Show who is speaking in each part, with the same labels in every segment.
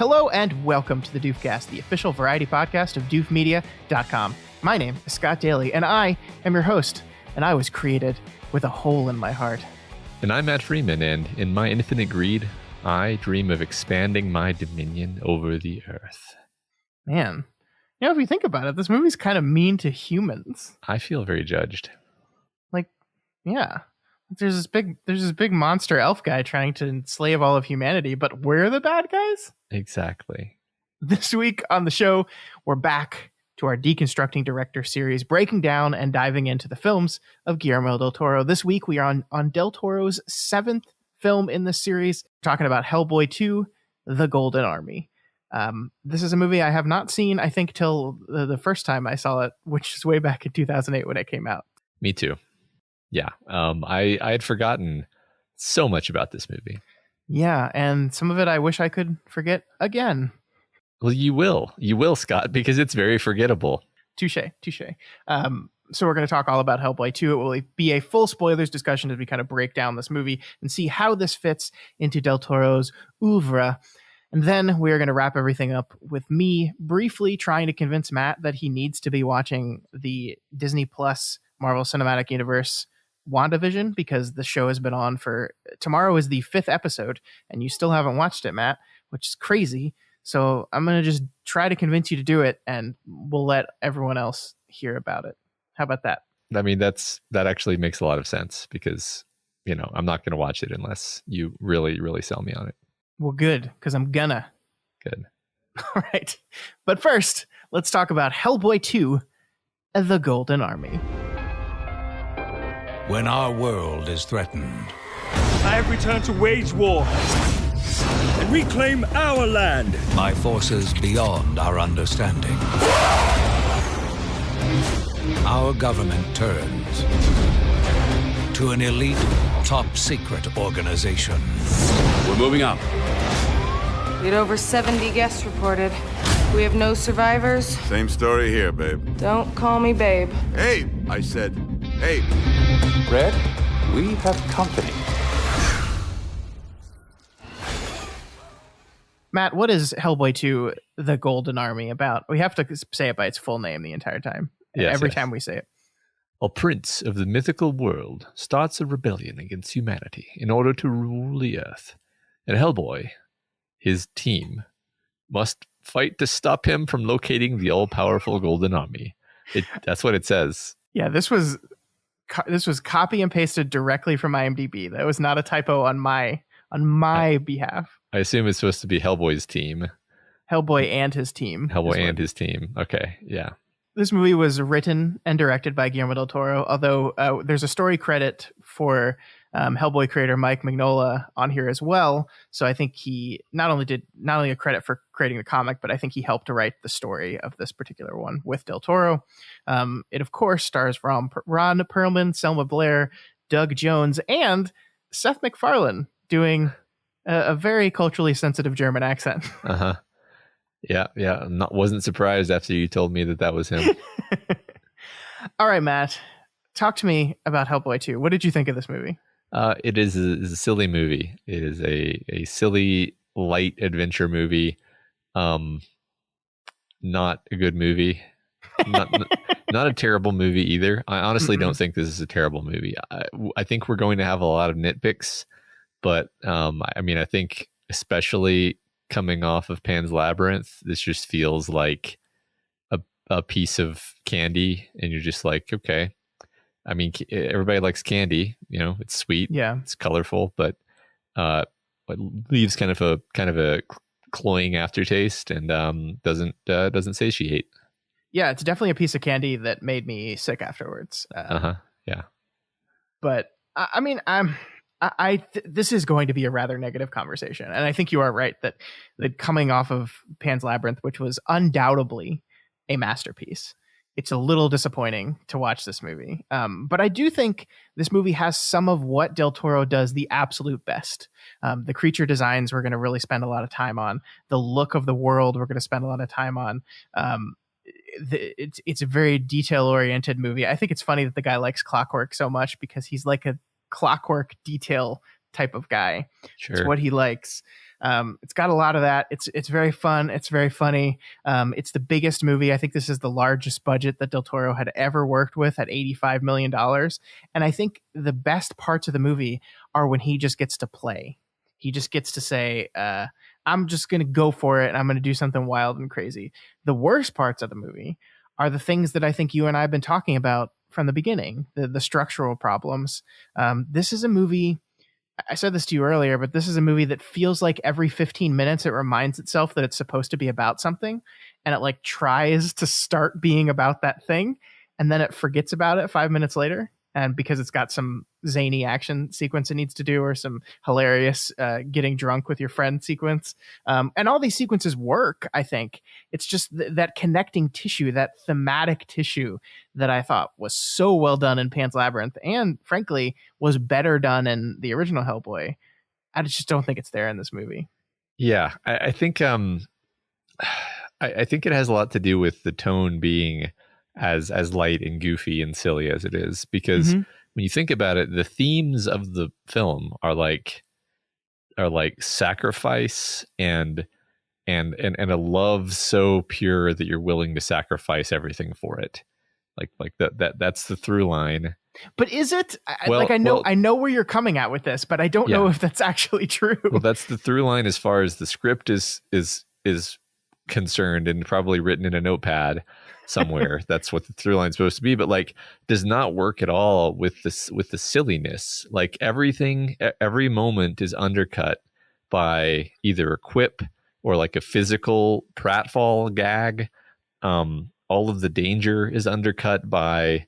Speaker 1: Hello and welcome to the Doofcast, the official variety podcast of doofmedia.com. My name is Scott Daly, and I am your host, and I was created with a hole in my heart.
Speaker 2: And I'm Matt Freeman, and in my infinite greed, I dream of expanding my dominion over the earth.
Speaker 1: Man, you know, if you think about it, this movie's kind of mean to humans.
Speaker 2: I feel very judged.
Speaker 1: Like, yeah. There's this big monster elf guy trying to enslave all of humanity, but we're the bad guys?
Speaker 2: Exactly.
Speaker 1: This week on the show, we're back to our Deconstructing director series, breaking down and diving into the films of Guillermo del Toro. This week, we are on del Toro's 7th film in this series, talking about Hellboy II, The Golden Army. This is a movie I have not seen, I think, till the first time I saw it, which is way back in 2008 when it came out.
Speaker 2: Me too. Yeah. I had forgotten so much about this movie.
Speaker 1: Yeah, and some of it I wish I could forget again.
Speaker 2: Well, you will, Scott, because it's very forgettable.
Speaker 1: Touche. So we're going to talk all about Hellboy 2. It will be a full spoilers discussion as we kind of break down this movie and see how this fits into del Toro's oeuvre. And then we're going to wrap everything up with me briefly trying to convince Matt that he needs to be watching the Disney Plus Marvel Cinematic Universe WandaVision, because the show has been on for... Tomorrow is the 5th episode, and you still haven't watched it, Matt, which is crazy. So I'm going to just try to convince you to do it, and we'll let everyone else hear about it. How about that?
Speaker 2: I mean, that actually makes a lot of sense because, you know, I'm not going to watch it unless you really, really sell me on it.
Speaker 1: Well, good, because I'm gonna.
Speaker 2: Good.
Speaker 1: All right. But first, let's talk about Hellboy 2, The Golden Army.
Speaker 3: When our world is threatened,
Speaker 4: I have returned to wage war and reclaim our land.
Speaker 3: by forces beyond our understanding, our government turns to an elite, top-secret organization.
Speaker 5: We're moving out.
Speaker 6: We had over 70 guests reported. We have no survivors.
Speaker 5: Same story here, babe.
Speaker 6: Don't call me babe.
Speaker 5: Hey, I said, hey.
Speaker 7: Red, we have company.
Speaker 1: Matt, what is Hellboy 2, The Golden Army about? We have to say it by its full name the entire time.
Speaker 2: Yes,
Speaker 1: Every
Speaker 2: yes.
Speaker 1: time we say it.
Speaker 2: A prince of the mythical world starts a rebellion against humanity in order to rule the earth. And Hellboy, his team, must fight to stop him from locating the all-powerful Golden Army. That's what it says.
Speaker 1: Yeah, this was copy and pasted directly from IMDb. That was not a typo on my behalf.
Speaker 2: I assume it's supposed to be Hellboy's team.
Speaker 1: Hellboy and his team.
Speaker 2: Hellboy and his team. Okay, yeah.
Speaker 1: This movie was written and directed by Guillermo del Toro, although there's a story credit for Hellboy creator Mike Mignola on here as well. So I think he not only a credit for creating the comic, but I think he helped to write the story of this particular one with del Toro. It, of course, stars Ron Perlman, Selma Blair, Doug Jones, and Seth MacFarlane doing a very culturally sensitive German accent.
Speaker 2: Uh-huh. Yeah. Wasn't surprised after you told me that was him.
Speaker 1: All right, Matt, talk to me about Hellboy 2. What did you think of this movie?
Speaker 2: It is a silly movie. It is a silly, light adventure movie. Not a good movie. Not a terrible movie either. I honestly don't think this is a terrible movie. I think we're going to have a lot of nitpicks, but I think especially coming off of Pan's Labyrinth, this just feels like a piece of candy, and you're just like, okay. I mean, everybody likes candy, you know, it's sweet,
Speaker 1: yeah,
Speaker 2: it's colorful, but it leaves kind of a cloying aftertaste, and doesn't satiate.
Speaker 1: Yeah, it's definitely a piece of candy that made me sick afterwards.
Speaker 2: Yeah.
Speaker 1: But I mean, this is going to be a rather negative conversation, and I think you are right that coming off of Pan's Labyrinth, which was undoubtedly a masterpiece, it's a little disappointing to watch this movie. But I do think this movie has some of what del Toro does the absolute best. The creature designs we're going to really spend a lot of time on. The look of the world we're going to spend a lot of time on. It's a very detail-oriented movie. I think it's funny that the guy likes clockwork so much because he's like a clockwork detail type of guy.
Speaker 2: Sure.
Speaker 1: It's what he likes. It's got a lot of that. It's very fun. It's very funny. It's the biggest movie. I think this is the largest budget that Del Toro had ever worked with at $85 million. And I think the best parts of the movie are when he just gets to play. He just gets to say, I'm just going to go for it, and I'm going to do something wild and crazy. The worst parts of the movie are the things that I think you and I have been talking about from the beginning, the structural problems. This is a movie, I said this to you earlier, but this is a movie that feels like every 15 minutes it reminds itself that it's supposed to be about something, and it like tries to start being about that thing, and then it forgets about it 5 minutes later. And because it's got some zany action sequence it needs to do, or some hilarious getting drunk with your friend sequence. And all these sequences work, I think. It's just that connecting tissue, that thematic tissue that I thought was so well done in Pan's Labyrinth, and frankly, was better done in the original Hellboy. I just don't think it's there in this movie.
Speaker 2: Yeah, I think I think it has a lot to do with the tone being as light and goofy and silly as it is, because when you think about it, the themes of the film are like sacrifice and a love so pure that you're willing to sacrifice everything for it. Like that's the through line.
Speaker 1: But is it?
Speaker 2: Well,
Speaker 1: I know where you're coming at with this, but I don't know if that's actually true.
Speaker 2: Well, that's the through line as far as the script is concerned, and probably written in a notepad somewhere. That's what the through line is supposed to be, but like does not work at all with the silliness. Like every moment is undercut by either a quip or like a physical pratfall gag. All of the danger is undercut by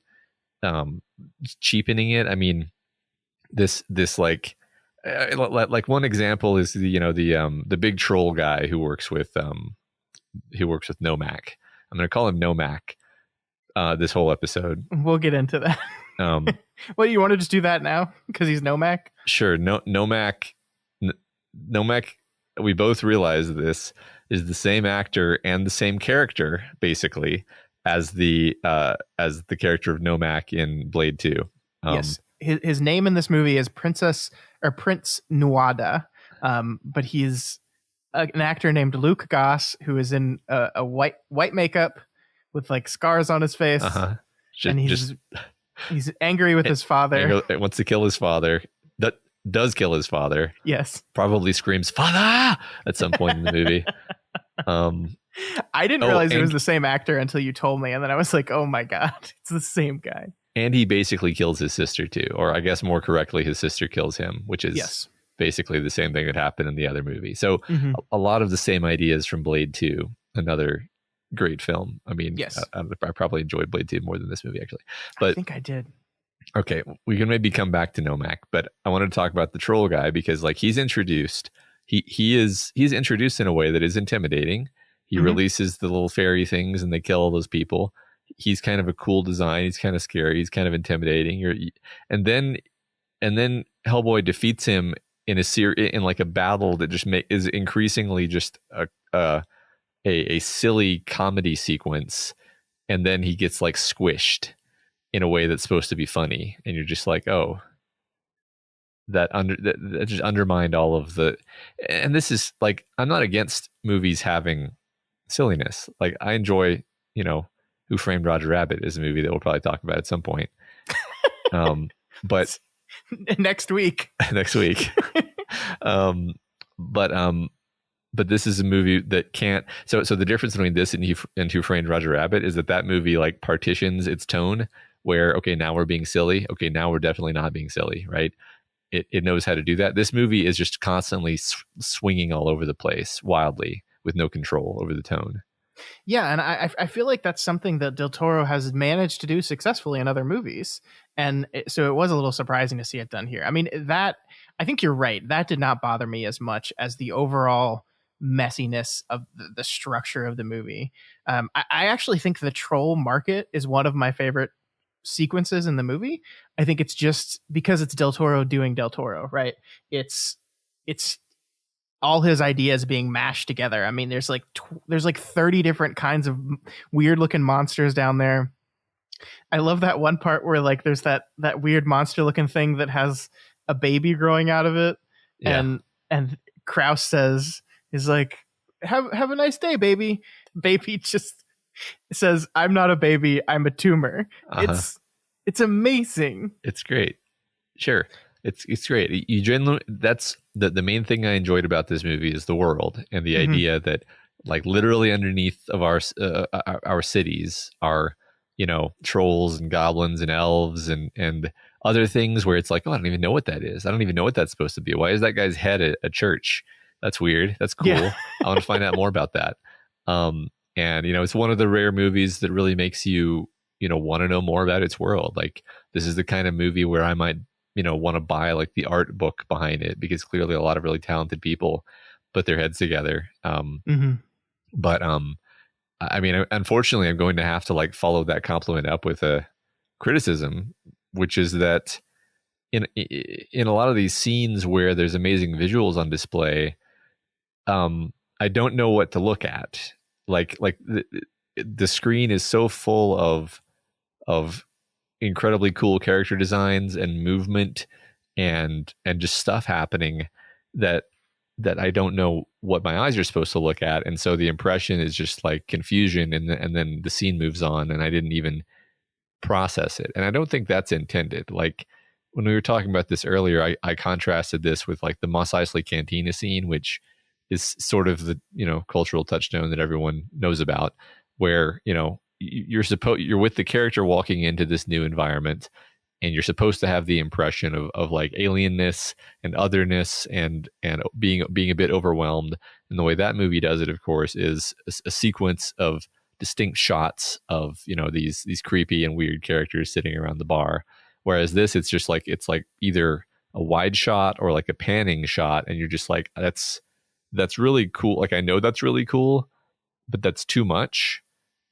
Speaker 2: cheapening it. I mean, this like one example is the big troll guy who works with Nomak. I'm going to call him Nomak this whole episode.
Speaker 1: We'll get into that. Well, you want to just do that now because he's Nomak?
Speaker 2: Sure. Nomak. We both realize this is the same actor and the same character, basically, as the character of Nomak in Blade 2.
Speaker 1: Yes, his name in this movie is Prince Nuada, but he's an actor named Luke Goss, who is in a white makeup with like scars on his face, and he's angry with his father.
Speaker 2: Wants to kill his father. That does kill his father.
Speaker 1: Yes,
Speaker 2: probably screams "Father" at some point in the movie.
Speaker 1: I didn't realize it was the same actor until you told me, and then I was like, "Oh my god, it's the same guy."
Speaker 2: And he basically kills his sister too, or I guess more correctly, his sister kills him, which is basically the same thing that happened in the other movie. So a lot of the same ideas from Blade 2, another great film. I mean, I probably enjoyed Blade 2 more than this movie, actually. But
Speaker 1: I think I did.
Speaker 2: Okay, we can maybe come back to Nomak, but I wanted to talk about the troll guy because like he's introduced. He's introduced in a way that is intimidating. He releases the little fairy things and they kill all those people. He's kind of a cool design. He's kind of scary. He's kind of intimidating. And then Hellboy defeats him in like a battle that just is increasingly just a silly comedy sequence. And then he gets like squished in a way that's supposed to be funny. And you're just like, oh, that just undermined all of the. And this is like, I'm not against movies having silliness. Like I enjoy, Who Framed Roger Rabbit is a movie that we'll probably talk about at some point. But
Speaker 1: next week.
Speaker 2: But this is a movie that can't. So the difference between this and Who Framed Roger Rabbit is that movie like partitions its tone where, okay, now we're being silly. Okay, now we're definitely not being silly, right? It knows how to do that. This movie is just constantly swinging all over the place wildly with no control over the tone.
Speaker 1: Yeah, and I feel like that's something that Del Toro has managed to do successfully in other movies. And so it was a little surprising to see it done here. I mean, I think you're right. That did not bother me as much as the overall messiness of the structure of the movie. I actually think the troll market is one of my favorite sequences in the movie. I think it's just because it's Del Toro doing Del Toro, right? It's all his ideas being mashed together. I mean, there's like 30 different kinds of weird looking monsters down there. I love that one part where like there's that weird monster looking thing that has a baby growing out of it.
Speaker 2: Yeah.
Speaker 1: And Kraus says, is like, have a nice day, baby. Baby just says, I'm not a baby, I'm a tumor.
Speaker 2: Uh-huh.
Speaker 1: It's amazing.
Speaker 2: It's great. Sure. It's great. You genuinely, that's the main thing I enjoyed about this movie is the world and the idea that like literally underneath of our cities are, you know, trolls and goblins and elves and other things where it's like, oh, I don't even know what that is. I don't even know what that's supposed to be. Why is that guy's head a church? That's weird. That's cool.
Speaker 1: Yeah.
Speaker 2: I want to find out more about that. And you know, it's one of the rare movies that really makes you, you know, want to know more about its world. Like this is the kind of movie where I might, you know, want to buy like the art book behind it because clearly a lot of really talented people put their heads together. But I mean, unfortunately, I'm going to have to like follow that compliment up with a criticism, which is that in a lot of these scenes where there's amazing visuals on display, I don't know what to look at. Like the screen is so full of incredibly cool character designs and movement and just stuff happening that I don't know what my eyes are supposed to look at, and so the impression is just like confusion, and then the scene moves on, and I didn't even process it, and I don't think that's intended. Like when we were talking about this earlier, I contrasted this with like the Mos Eisley Cantina scene, which is sort of the, you know, cultural touchstone that everyone knows about, where, you know, you're with the character walking into this new environment, and you're supposed to have the impression of like alienness and otherness and being a bit overwhelmed. And the way that movie does it, of course, is a sequence of distinct shots of, you know, these creepy and weird characters sitting around the bar. Whereas this, it's just like, it's like either a wide shot or like a panning shot, and you're just like, that's really cool. Like I know that's really cool, but that's too much.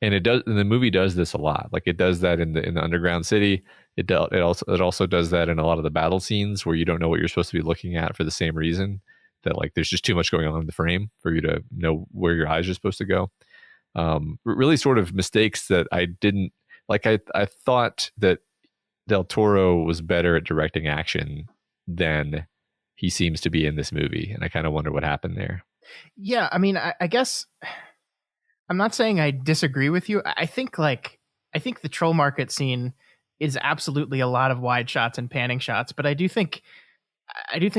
Speaker 2: And the movie does this a lot. Like it does that in the underground city. It also does that in a lot of the battle scenes where you don't know what you're supposed to be looking at for the same reason, that like there's just too much going on in the frame for you to know where your eyes are supposed to go. Really sort of mistakes that I didn't like. I thought that Del Toro was better at directing action than he seems to be in this movie, and I kind of wonder what happened there.
Speaker 1: Yeah, I mean, I guess I'm not saying I disagree with you. I think the troll market scene is absolutely a lot of wide shots and panning shots, but I do think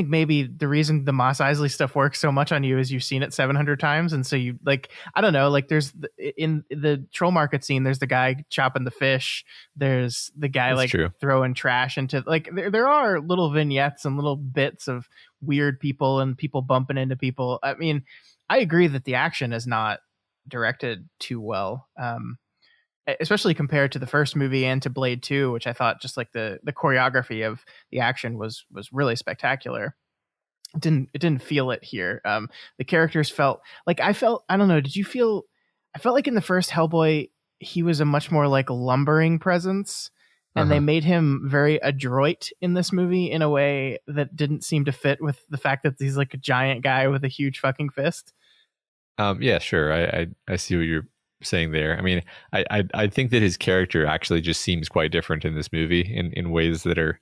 Speaker 1: maybe the reason the Mos Eisley stuff works so much on you is you've seen it 700 times, and so you like, I don't know, like there's in the troll market scene, there's the guy chopping the fish, there's the guy throwing trash into, like there are little vignettes and little bits of weird people and people bumping into people. I mean, I agree that the action is not directed too well, especially compared to the first movie and to Blade 2, which I thought just like the choreography of the action was really spectacular. It didn't feel it here. The characters felt like I don't know, did you feel? I felt like in the first Hellboy he was a much more like lumbering presence, and they made him very adroit in this movie in a way that didn't seem to fit with the fact that he's like a giant guy with a huge fucking fist.
Speaker 2: Yeah, sure. I see what you're saying there. I mean, I think that his character actually just seems quite different in this movie in ways that are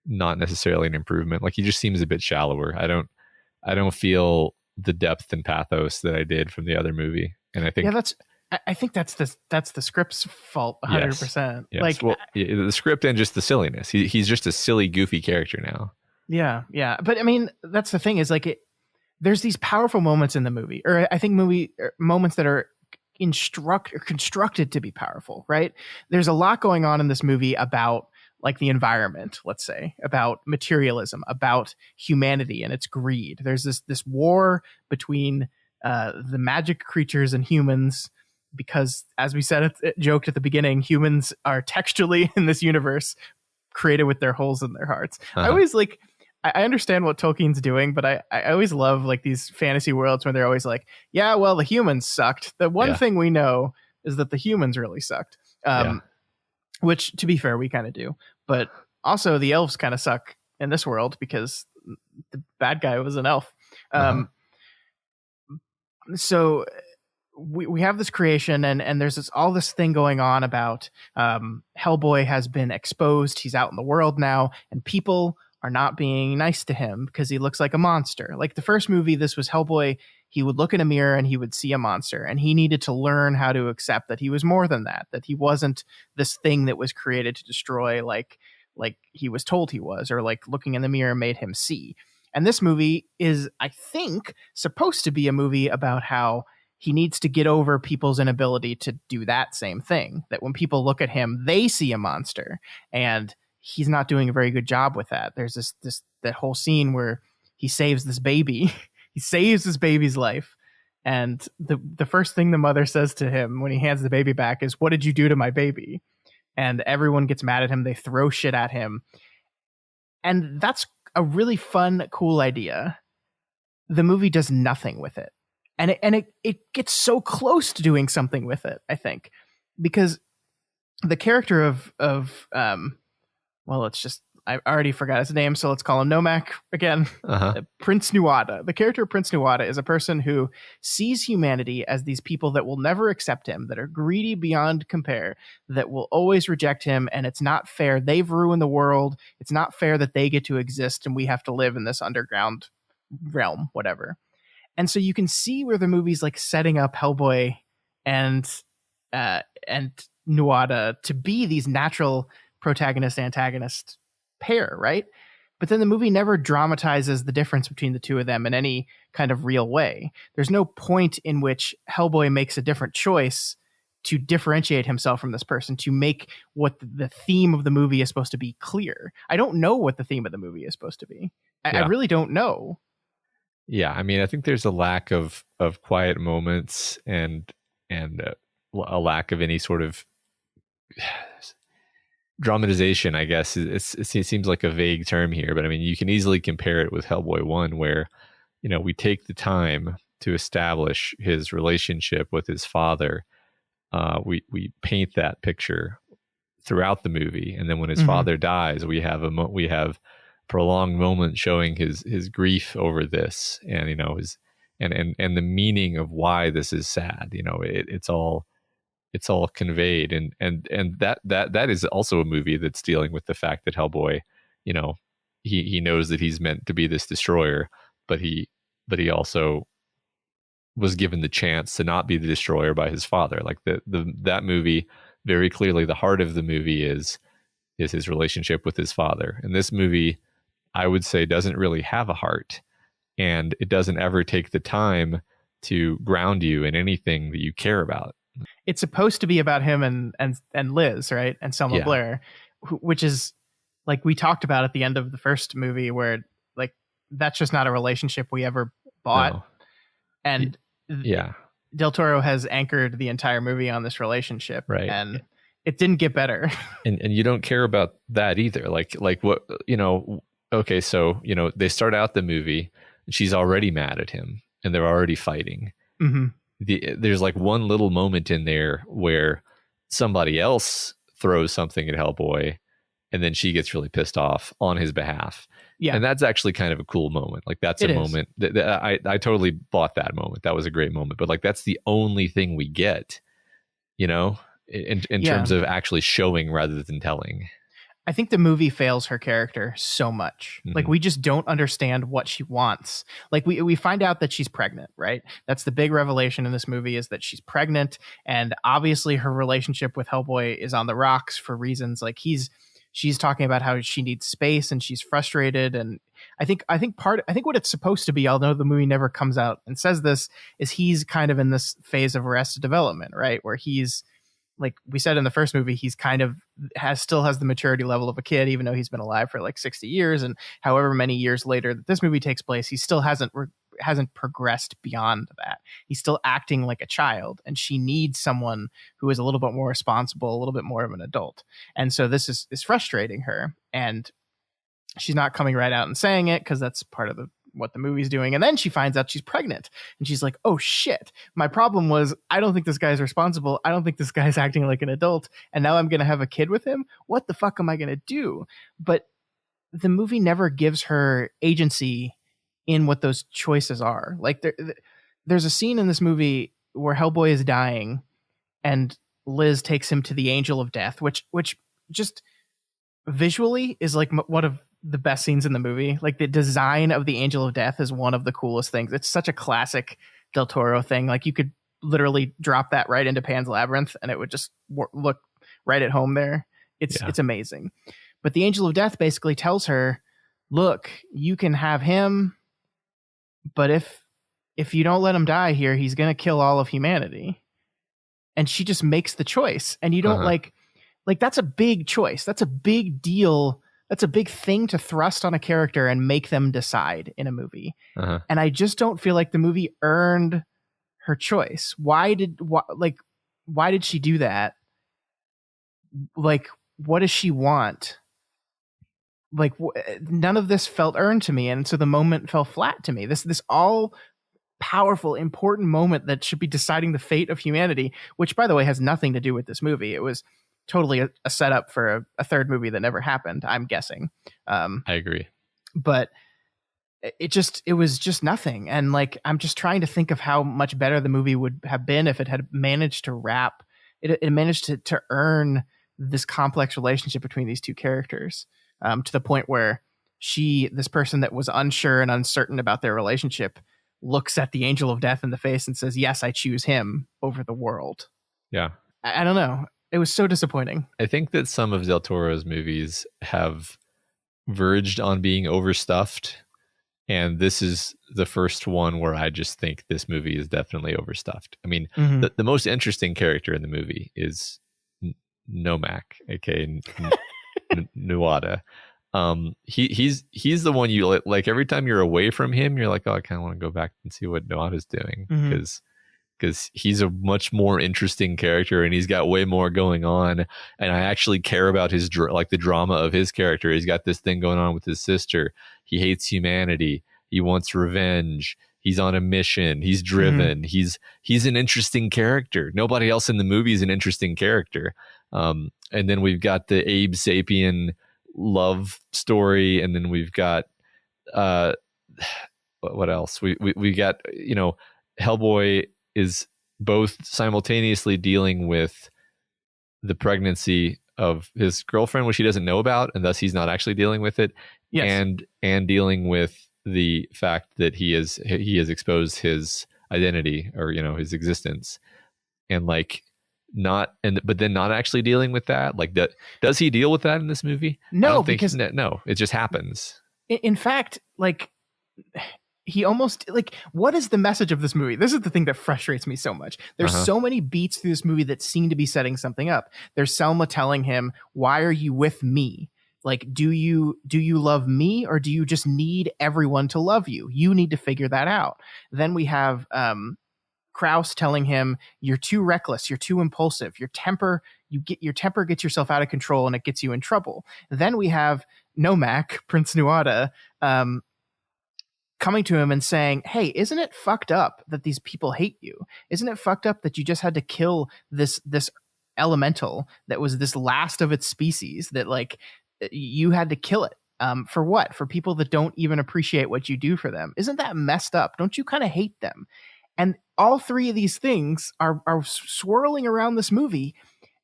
Speaker 2: not necessarily an improvement. Like he just seems a bit shallower. I don't feel the depth and pathos that I did from the other movie. And I think
Speaker 1: I think that's the script's fault 100%.
Speaker 2: Yes.
Speaker 1: Like,
Speaker 2: well, the script and just the silliness. He's just a silly, goofy character now.
Speaker 1: Yeah. But I mean, that's the thing is like there's these powerful moments in the movie, or I think moments that are constructed to be powerful, right? There's a lot going on in this movie about like the environment, let's say, about materialism, about humanity and its greed. There's this war between the magic creatures and humans, because as we said, it joked at the beginning, humans are textually in this universe created with their holes in their hearts. I always like, I understand what Tolkien's doing, but I always love like these fantasy worlds where they're always like, yeah, well, the humans sucked. The one thing we know is that the humans really sucked. Which, to be fair, we kind of do. But also the elves kind of suck in this world because the bad guy was an elf. So we have this creation, and there's all this thing going on about Hellboy has been exposed. He's out in the world now, and people are not being nice to him because he looks like a monster. Like the first movie, this was Hellboy. He would look in a mirror and he would see a monster, and he needed to learn how to accept that he was more than that he wasn't this thing that was created to destroy like he was told he was, or like looking in the mirror made him see. And this movie is, I think, supposed to be a movie about how he needs to get over people's inability to do that same thing. That when people look at him, they see a monster, and he's not doing a very good job with that. There's that whole scene where he saves this baby. He saves this baby's life, and the first thing the mother says to him when he hands the baby back is, "What did you do to my baby?" And everyone gets mad at him. They throw shit at him, and that's a really fun, cool idea. The movie does nothing with it. And it gets so close to doing something with it, I think, because the character of I already forgot his name, so let's call him Nomak again. Prince Nuada. The character of Prince Nuada is a person who sees humanity as these people that will never accept him, that are greedy beyond compare, that will always reject him, and it's not fair. They've ruined the world. It's not fair that they get to exist and we have to live in this underground realm, whatever. And so you can see where the movie's like setting up Hellboy and Nuada to be these natural protagonist-antagonist pair, right? But then the movie never dramatizes the difference between the two of them in any kind of real way. There's no point in which Hellboy makes a different choice to differentiate himself from this person, to make what the theme of the movie is supposed to be clear. I don't know what the theme of the movie is supposed to be. I really don't know.
Speaker 2: Yeah, I mean, I think there's a lack of quiet moments and a lack of any sort of dramatization, I guess. It seems like a vague term here, but I mean, you can easily compare it with Hellboy 1, where, you know, we take the time to establish his relationship with his father. We paint that picture throughout the movie, and then when his father dies, we have prolonged moment showing his grief over this, and you know, his and the meaning of why this is sad. You know, it's all conveyed, and that is also a movie that's dealing with the fact that Hellboy, you know, he knows that he's meant to be this destroyer, but he also was given the chance to not be the destroyer by his father. Like that movie, very clearly the heart of the movie is his relationship with his father. And this movie, I would say, doesn't really have a heart, and it doesn't ever take the time to ground you in anything that you care about.
Speaker 1: It's supposed to be about him and Liz, right? And Selma Blair, which is like we talked about at the end of the first movie, where like that's just not a relationship we ever bought. No. And Del Toro has anchored the entire movie on this relationship,
Speaker 2: right?
Speaker 1: And it didn't get better.
Speaker 2: and you don't care about that either. Like what, you know? Okay, so you know, they start out the movie and she's already mad at him, and they're already fighting. Mm-hmm. There's like one little moment in there where somebody else throws something at Hellboy, and then she gets really pissed off on his behalf. Yeah, and that's actually kind of a cool moment. Like that's a moment that I totally bought that moment. That was a great moment. But like that's the only thing we get, you know, in terms of actually showing rather than telling.
Speaker 1: I think the movie fails her character so much. Mm-hmm. Like we just don't understand what she wants. Like we find out that she's pregnant, right? That's the big revelation in this movie, is that she's pregnant, and obviously her relationship with Hellboy is on the rocks for reasons like she's talking about how she needs space and she's frustrated. And I think what it's supposed to be, although the movie never comes out and says this, is he's kind of in this phase of arrested development, right? Where he's, like we said in the first movie, he's kind of still has the maturity level of a kid, even though he's been alive for like 60 years. And however many years later that this movie takes place, he still hasn't progressed beyond that. He's still acting like a child, and she needs someone who is a little bit more responsible, a little bit more of an adult. And so this is frustrating her, and she's not coming right out and saying it because that's part of what the movie's doing. And then she finds out she's pregnant, and she's like, oh shit, my problem was I don't think this guy's responsible. I don't think this guy's acting like an adult, and now I'm going to have a kid with him. What the fuck am I going to do? But the movie never gives her agency in what those choices are. Like there's a scene in this movie where Hellboy is dying and Liz takes him to the Angel of Death, which just visually is like one of the best scenes in the movie. Like the design of the Angel of Death is one of the coolest things. It's such a classic Del Toro thing. Like you could literally drop that right into Pan's Labyrinth and it would just look right at home there. It's amazing. But the Angel of Death basically tells her, look, you can have him, but if you don't let him die here, he's going to kill all of humanity. And she just makes the choice. And you don't like that's a big choice. That's a big deal. That's a big thing to thrust on a character and make them decide in a movie. And I just don't feel like the movie earned her choice. Why did she do that? Like, what does she want? Like, none of this felt earned to me. And so the moment fell flat to me. This all powerful, important moment that should be deciding the fate of humanity, which, by the way, has nothing to do with this movie. It was totally a setup for a third movie that never happened, I'm guessing. I
Speaker 2: agree.
Speaker 1: But it was just nothing. And like, I'm just trying to think of how much better the movie would have been if it had managed to wrap, it managed to earn this complex relationship between these two characters, to the point where this person that was unsure and uncertain about their relationship, looks at the Angel of Death in the face and says, yes, I choose him over the world.
Speaker 2: Yeah.
Speaker 1: I don't know. It was so disappointing.
Speaker 2: I think that some of Del Toro's movies have verged on being overstuffed. And this is the first one where I just think this movie is definitely overstuffed. I mean, the most interesting character in the movie is Nomak, aka Nuada. He's the one you like every time you're away from him, you're like, oh, I kind of want to go back and see what Nuada's doing, because he's a much more interesting character and he's got way more going on, and I actually care about his the drama of his character. He's got this thing going on with his sister. He hates humanity. He wants revenge. He's on a mission. He's driven. He's an interesting character. Nobody else in the movie is an interesting character. And then we've got the Abe Sapien love story, and then we've got what else? We got, Hellboy is both simultaneously dealing with the pregnancy of his girlfriend, which he doesn't know about, and thus he's not actually dealing with it. Yes. And dealing with the fact that he has exposed his identity, or his existence, and but then not actually dealing with that. Like, that, does he deal with that in this movie?
Speaker 1: No,
Speaker 2: no, it just happens.
Speaker 1: In fact, like, he almost, like, what is the message of this movie? This is the thing that frustrates me so much. There's so many beats through this movie that seem to be setting something up. There's Selma telling him, why are you with me? Like, do you love me, or do you just need everyone to love you? You need to figure that out. Then we have Krauss telling him, you're too reckless, you're too impulsive, your temper gets yourself out of control and it gets you in trouble. Then we have Nomak, Prince Nuada, coming to him and saying, hey, isn't it fucked up that these people hate you? Isn't it fucked up that you just had to kill this elemental that was this last of its species, that like you had to kill it? For what? For people that don't even appreciate what you do for them. Isn't that messed up? Don't you kind of hate them? And all three of these things are swirling around this movie,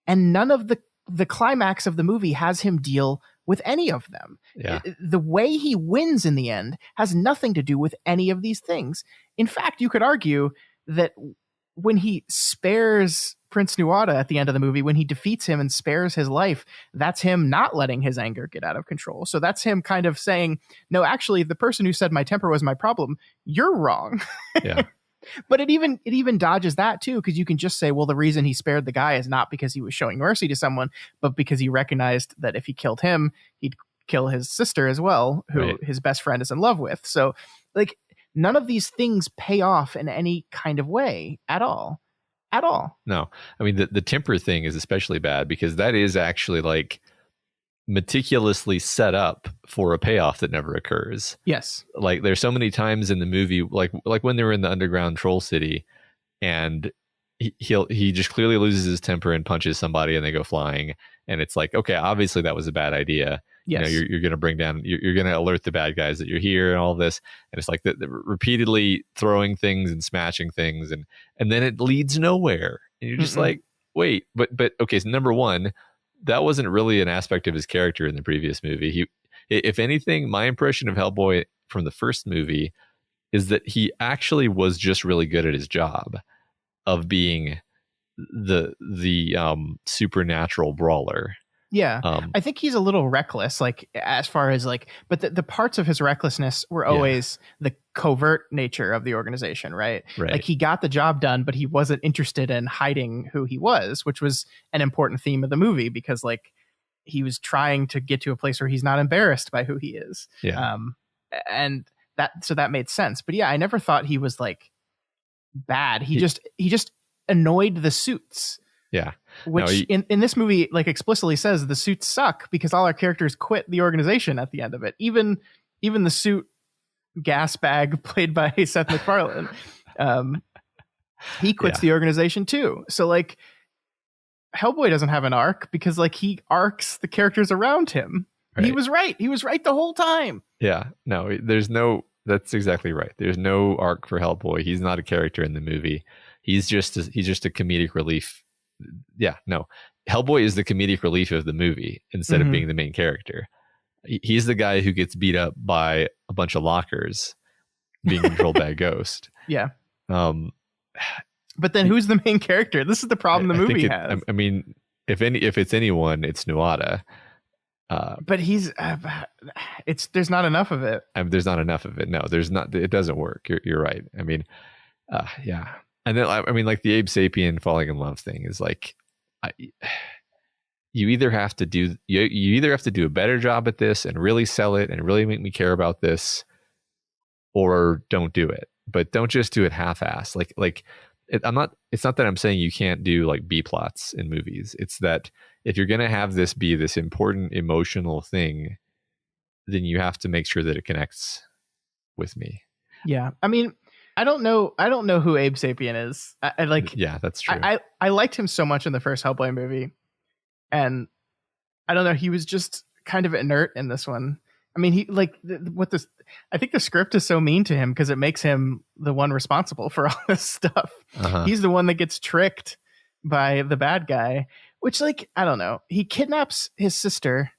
Speaker 1: and none of the climax of the movie has him deal with any of them.
Speaker 2: Yeah.
Speaker 1: The way he wins in the end has nothing to do with any of these things. In fact, you could argue that when he spares Prince Nuada at the end of the movie, when he defeats him and spares his life, that's him not letting his anger get out of control. So that's him kind of saying, no, actually, the person who said my temper was my problem, you're wrong.
Speaker 2: Yeah.
Speaker 1: But it even dodges that too, because you can just say, well, the reason he spared the guy is not because he was showing mercy to someone, but because he recognized that if he killed him, he'd kill his sister as well, who his best friend is in love with. So, like, none of these things pay off in any kind of way at all.
Speaker 2: No, I mean, the temper thing is especially bad, because that is actually like meticulously set up for a payoff that never occurs.
Speaker 1: Yes.
Speaker 2: Like, there's so many times in the movie, like when they were in the underground troll city, and he just clearly loses his temper and punches somebody and they go flying, and it's like, okay, obviously that was a bad idea.
Speaker 1: Yes.
Speaker 2: You're going to bring down, you're going to alert the bad guys that you're here and all this, and it's like the repeatedly throwing things and smashing things, and then it leads nowhere, and you're just like, wait, but okay, so number one, that wasn't really an aspect of his character in the previous movie. If anything, my impression of Hellboy from the first movie is that he actually was just really good at his job of being the supernatural brawler.
Speaker 1: Yeah, I think he's a little reckless, like as far as like, but the parts of his recklessness were always the covert nature of the organization, right? Like he got the job done, but he wasn't interested in hiding who he was, which was an important theme of the movie because like he was trying to get to a place where he's not embarrassed by who he is.
Speaker 2: Yeah.
Speaker 1: And that made sense. But yeah, I never thought he was like bad. He just annoyed the suits.
Speaker 2: Yeah.
Speaker 1: Which in this movie, like explicitly says the suits suck because all our characters quit the organization at the end of it. Even the suit gas bag played by Seth MacFarlane, he quits the organization too. So like Hellboy doesn't have an arc because like he arcs the characters around him. Right. He was right. He was right the whole time.
Speaker 2: Yeah. No, that's exactly right. There's no arc for Hellboy. He's not a character in the movie. He's just a comedic relief. Yeah, no. Hellboy is the comedic relief of the movie instead of being the main character. He's the guy who gets beat up by a bunch of lockers being controlled by a ghost.
Speaker 1: Yeah. But then who's the main character? This is the problem the movie has.
Speaker 2: I mean, if it's anyone, it's Nuada.
Speaker 1: But there's not enough of it.
Speaker 2: There's not enough of it. No, there's not. It doesn't work. You're right. I mean, yeah. And then I mean, like the Abe Sapien falling in love thing is like, you either have to do a better job at this and really sell it and really make me care about this, or don't do it. But don't just do it half-ass. It's not that I'm saying you can't do like B plots in movies. It's that if you're going to have this be this important emotional thing, then you have to make sure that it connects with me.
Speaker 1: Yeah. I mean, I don't know who Abe Sapien is. I like.
Speaker 2: Yeah, that's true.
Speaker 1: I liked him so much in the first Hellboy movie, and I don't know. He was just kind of inert in this one. I mean, he like I think the script is so mean to him because it makes him the one responsible for all this stuff. He's the one that gets tricked by the bad guy, which like I don't know. He kidnaps his sister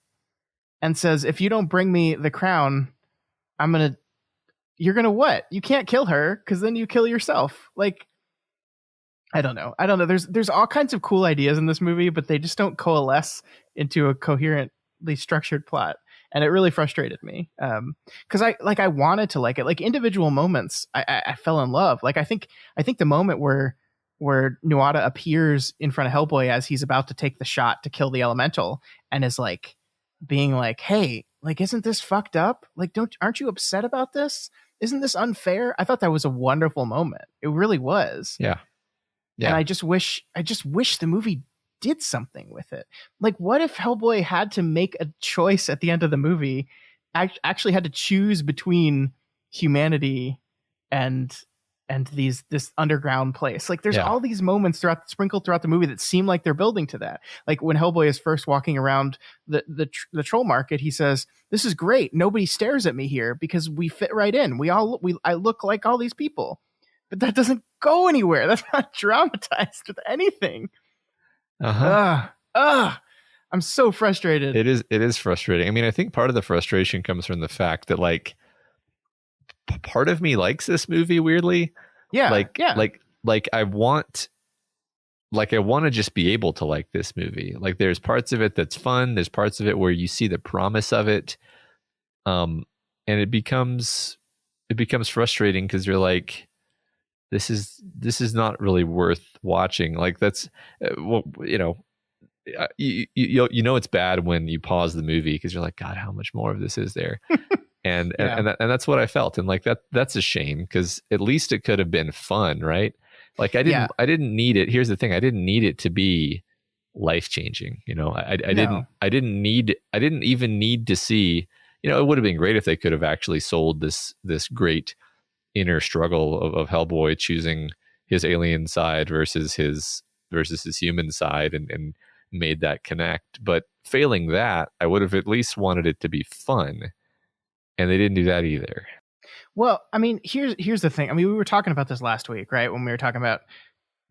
Speaker 1: and says, "If you don't bring me the crown, you're gonna what? You can't kill her because then you kill yourself." Like, I don't know. There's all kinds of cool ideas in this movie, but they just don't coalesce into a coherently structured plot, and it really frustrated me. Because I wanted to like it. Like individual moments, I fell in love. Like I think the moment where Nuada appears in front of Hellboy as he's about to take the shot to kill the elemental, and is like being like, "Hey, like, isn't this fucked up? Like, aren't you upset about this? Isn't this unfair?" I thought that was a wonderful moment. It really was.
Speaker 2: Yeah.
Speaker 1: And I just wish the movie did something with it. Like, what if Hellboy had to make a choice at the end of the movie, actually had to choose between humanity and this underground place? Like, there's all these moments sprinkled throughout the movie that seem like they're building to that. Like when Hellboy is first walking around the troll market, he says, "This is great. Nobody stares at me here because we fit right in. I look like all these people." But that doesn't go anywhere. That's not dramatized with anything. I'm so frustrated.
Speaker 2: It is frustrating. I mean, I think part of the frustration comes from the fact that like part of me likes this movie weirdly.
Speaker 1: Yeah.
Speaker 2: Like I want to just be able to like this movie. Like there's parts of it that's fun. There's parts of it where you see the promise of it. And it becomes frustrating because you're like, this is not really worth watching. Like that's, you know it's bad when you pause the movie because you're like, God, how much more of this is there? And that's what I felt. And like that's a shame because at least it could have been fun, right? Like I didn't need it. Here's the thing. I didn't need it to be life changing. You know, I didn't even need to see, you know, it would have been great if they could have actually sold this great inner struggle of Hellboy choosing his alien side versus his human side and made that connect. But failing that, I would have at least wanted it to be fun. And they didn't do that either.
Speaker 1: Well, I mean, here's the thing. I mean, we were talking about this last week, right? When we were talking about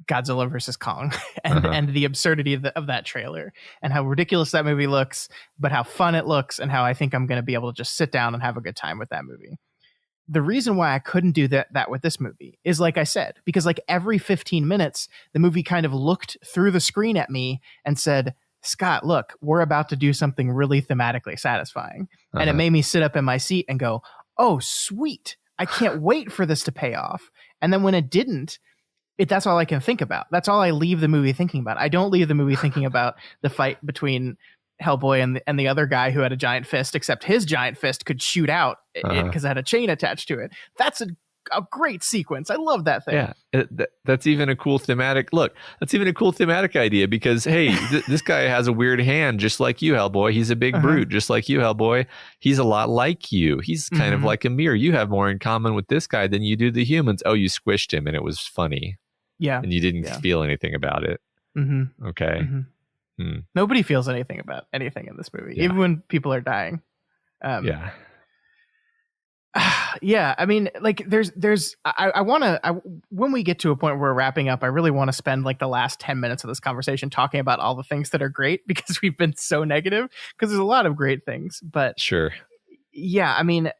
Speaker 1: Godzilla versus Kong and the absurdity of that trailer and how ridiculous that movie looks, but how fun it looks and how I think I'm going to be able to just sit down and have a good time with that movie. The reason why I couldn't do that with this movie is, like I said, because like every 15 minutes, the movie kind of looked through the screen at me and said, Scott, look, we're about to do something really thematically satisfying. And it made me sit up in my seat and go, oh, sweet. I can't wait for this to pay off. And then when it didn't, that's all I can think about. That's all I leave the movie thinking about. I don't leave the movie thinking about the fight between Hellboy and the other guy who had a giant fist, except his giant fist could shoot out because it had a chain attached to it. That's a great sequence. I love that thing.
Speaker 2: Yeah, that's even a cool thematic look. That's even a cool thematic idea because, hey, this guy has a weird hand just like you, Hellboy. He's a big brute just like you, Hellboy. He's a lot like you. He's kind of like a mirror. You have more in common with this guy than you do the humans. Oh, you squished him and it was funny. Yeah. And you didn't feel anything about it. Okay.
Speaker 1: Nobody feels anything about anything in this movie, even when people are dying. Yeah, I mean, like I want to, when we get to a point where we're wrapping up, I really want to spend like the last 10 minutes of this conversation talking about all the things that are great because we've been so negative, because there's a lot of great things, but
Speaker 2: sure.
Speaker 1: Yeah, I mean,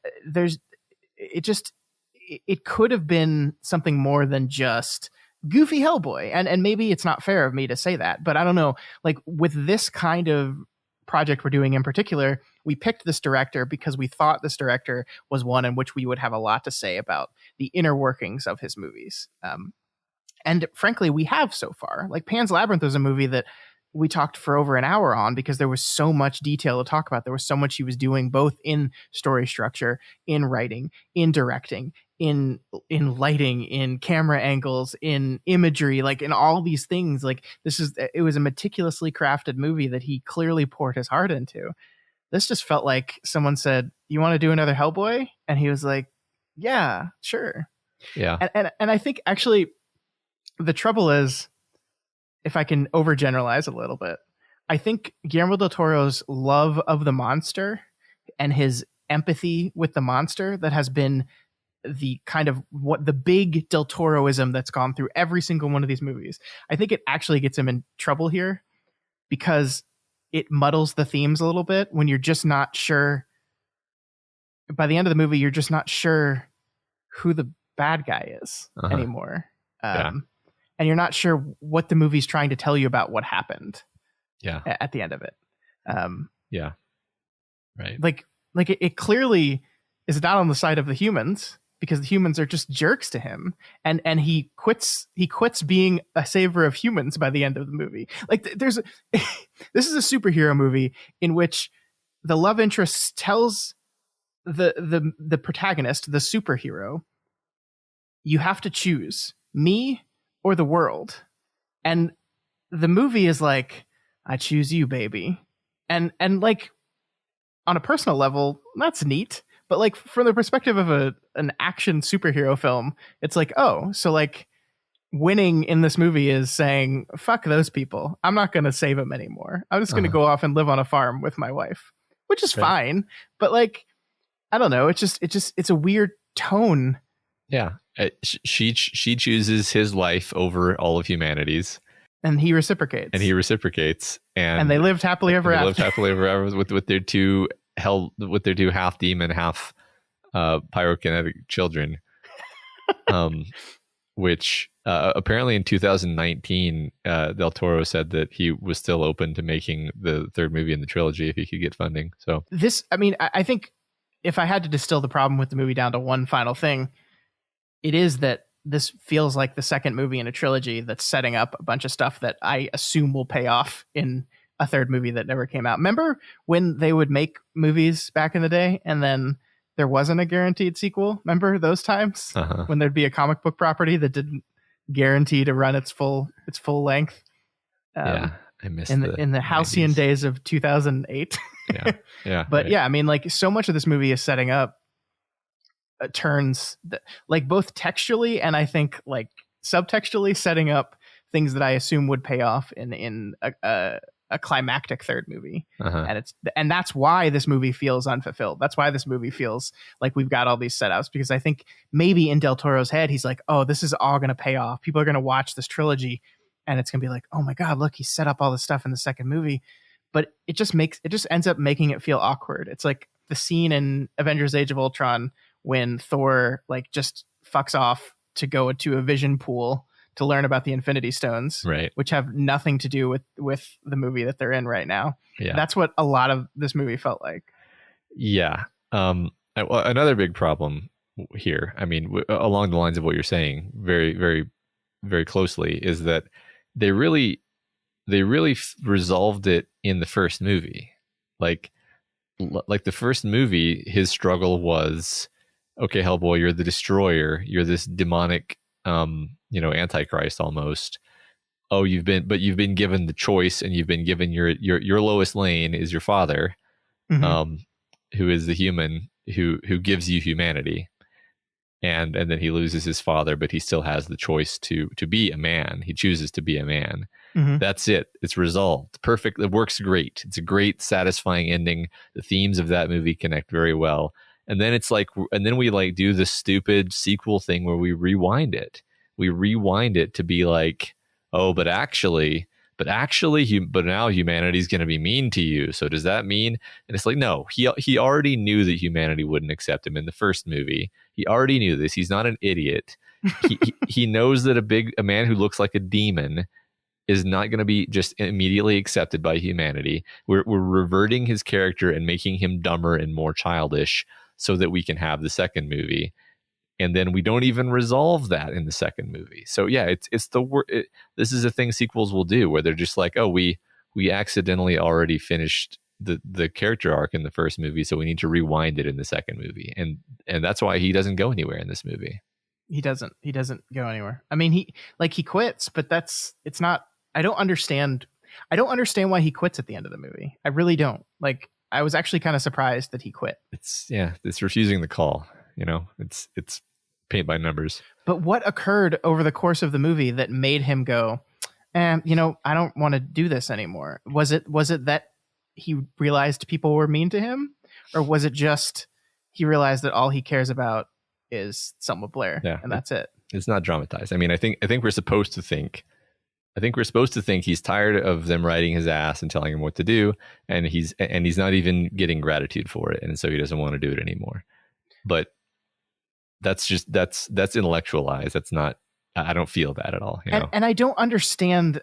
Speaker 1: it could have been something more than just goofy Hellboy. And maybe it's not fair of me to say that, but I don't know, like with this kind of project we're doing in particular, we picked this director because we thought this director was one in which we would have a lot to say about the inner workings of his movies. And frankly, we have so far. Like Pan's Labyrinth was a movie that we talked for over an hour on because there was so much detail to talk about. There was so much he was doing both in story structure, in writing, in directing, in lighting, in camera angles, in imagery, like in all these things. Like it was a meticulously crafted movie that he clearly poured his heart into. This just felt like someone said, "You want to do another Hellboy?" And he was like, "Yeah, sure."
Speaker 2: Yeah.
Speaker 1: And I think actually the trouble is, if I can overgeneralize a little bit, I think Guillermo del Toro's love of the monster and his empathy with the monster that has been the kind of what the big Del Toroism that's gone through every single one of these movies. I think it actually gets him in trouble here because it muddles the themes a little bit when you're just not sure. By the end of the movie, you're just not sure who the bad guy is anymore. And you're not sure what the movie's trying to tell you about what happened.
Speaker 2: Yeah.
Speaker 1: At the end of it.
Speaker 2: Yeah. Right.
Speaker 1: Like it clearly is not on the side of the humans because the humans are just jerks to him. And he quits being a savior of humans by the end of the movie. Like this is a superhero movie in which the love interest tells the protagonist, the superhero, you have to choose me or the world. And the movie is like, I choose you, baby. And like on a personal level, that's neat. But like from the perspective of an action superhero film, it's like, oh, so like winning in this movie is saying, fuck those people. I'm not going to save them anymore. I'm just going to go off and live on a farm with my wife, which is fine. But like, I don't know. It's a weird tone.
Speaker 2: Yeah. She chooses his life over all of humanity's,
Speaker 1: and he reciprocates.
Speaker 2: And
Speaker 1: they lived happily ever after.
Speaker 2: Lived happily ever after with their two half demon, half pyrokinetic children. Which apparently in 2019, Del Toro said that he was still open to making the third movie in the trilogy if he could get funding. So
Speaker 1: I think if I had to distill the problem with the movie down to one final thing, it is that this feels like the second movie in a trilogy that's setting up a bunch of stuff that I assume will pay off in a third movie that never came out. Remember when they would make movies back in the day and then there wasn't a guaranteed sequel? Remember those times when there'd be a comic book property that didn't guarantee to run its full length?
Speaker 2: I missed
Speaker 1: in the halcyon 90s. Days of 2008.
Speaker 2: Yeah.
Speaker 1: But right. Yeah, I mean, like so much of this movie is setting up turns like both textually and I think like subtextually setting up things that I assume would pay off in a a climactic third movie.
Speaker 2: Uh-huh.
Speaker 1: And that's why this movie feels unfulfilled. That's why this movie feels like we've got all these setups, because I think maybe in Del Toro's head he's like, oh, this is all going to pay off. People are going to watch this trilogy and it's going to be like, oh my God, look, he set up all this stuff in the second movie. But it just ends up making it feel awkward. It's like the scene in Avengers Age of Ultron when Thor like just fucks off to go to a vision pool to learn about the Infinity Stones,
Speaker 2: Right.
Speaker 1: which have nothing to do with the movie that they're in right now.
Speaker 2: Yeah.
Speaker 1: That's what a lot of this movie felt like.
Speaker 2: Yeah. Another big problem here, I mean, along the lines of what you're saying, very, very, very closely, is that they really resolved it in the first movie. Like the first movie, his struggle was, okay, Hellboy, you're the destroyer. You're this demonic, Antichrist almost. Oh, you've been given the choice, and you've been given your lowest lane is your father, who is the human who gives you humanity, and then he loses his father, but he still has the choice to be a man. He chooses to be a man. That's it. It's resolved. Perfect. It works great. It's a great, satisfying ending. The themes of that movie connect very well. And then it's like, and then we like do this stupid sequel thing where we rewind it. We rewind it to be like, oh, but now humanity's going to be mean to you. So does that mean? And it's like, no, he already knew that humanity wouldn't accept him in the first movie. He already knew this. He's not an idiot. He knows that a man who looks like a demon is not going to be just immediately accepted by humanity. We're reverting his character and making him dumber and more childish so that we can have the second movie. And then we don't even resolve that in the second movie. So yeah, this is a thing sequels will do, where they're just like, oh, we accidentally already finished the character arc in the first movie, so we need to rewind it in the second movie. And that's why he doesn't go anywhere in this movie.
Speaker 1: He doesn't go anywhere. I mean, he quits, but it's not, I don't understand why he quits at the end of the movie. I really don't. Like, I was actually kind of surprised that he quit.
Speaker 2: It's refusing the call. It's paint by numbers.
Speaker 1: But what occurred over the course of the movie that made him go, I don't want to do this anymore? Was it that he realized people were mean to him, or was it just he realized that all he cares about is Selma Blair, and that's it?
Speaker 2: It's not dramatized. I mean, I think we're supposed to think. He's tired of them riding his ass and telling him what to do, and he's not even getting gratitude for it, and so he doesn't want to do it anymore. But that's intellectualized. That's not. I don't feel that at all.
Speaker 1: And I don't understand.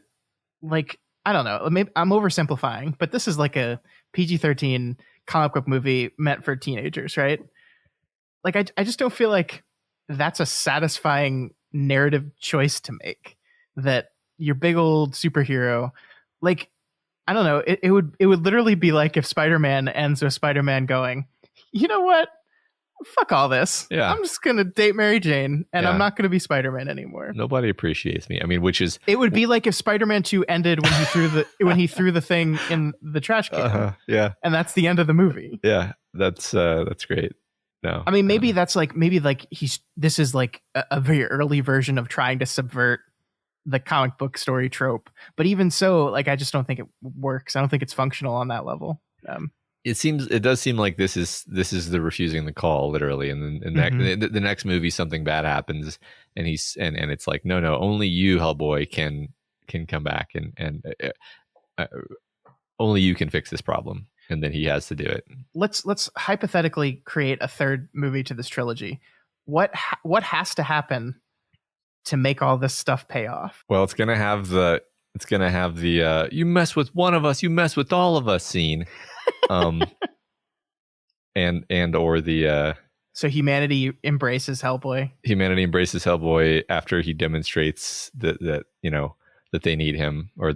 Speaker 1: Like, I don't know. Maybe I'm oversimplifying, but this is like a PG-13 comic book movie meant for teenagers, right? Like, I just don't feel like that's a satisfying narrative choice to make. That your big old superhero, like, I don't know. It would literally be like if Spider-Man ends with Spider-Man going, you know what? Fuck all this.
Speaker 2: Yeah.
Speaker 1: I'm just going to date Mary Jane, and I'm not going to be Spider-Man anymore.
Speaker 2: Nobody appreciates me. I mean,
Speaker 1: it would be like if Spider-Man 2 ended when he threw the thing in the trash can.
Speaker 2: Yeah.
Speaker 1: And that's the end of the movie.
Speaker 2: Yeah. That's great. No.
Speaker 1: I mean, maybe this is like a very early version of trying to subvert the comic book story trope. But even so, like, I just don't think it works. I don't think it's functional on that level.
Speaker 2: It does seem like this is the refusing the call, literally, and then the next movie something bad happens, and it's like, no, only you, Hellboy, can come back, and only you can fix this problem, and then he has to do it.
Speaker 1: Let's hypothetically create a third movie to this trilogy. What has to happen to make all this stuff pay off?
Speaker 2: Well, it's gonna have the you mess with one of us, you mess with all of us scene.
Speaker 1: So humanity embraces Hellboy.
Speaker 2: Humanity embraces Hellboy after he demonstrates that they need him, or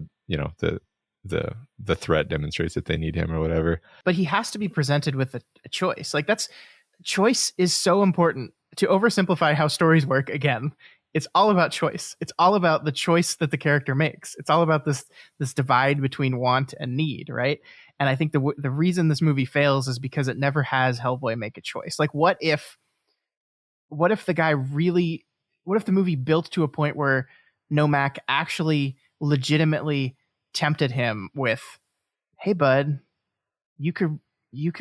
Speaker 2: the threat demonstrates that they need him, or whatever.
Speaker 1: But he has to be presented with a choice. Like, choice is so important. To oversimplify how stories work again, it's all about choice. It's all about the choice that the character makes. It's all about this divide between want and need, right? And I think the reason this movie fails is because it never has Hellboy make a choice. Like, what if the movie built to a point where Nomak actually legitimately tempted him with hey bud, you could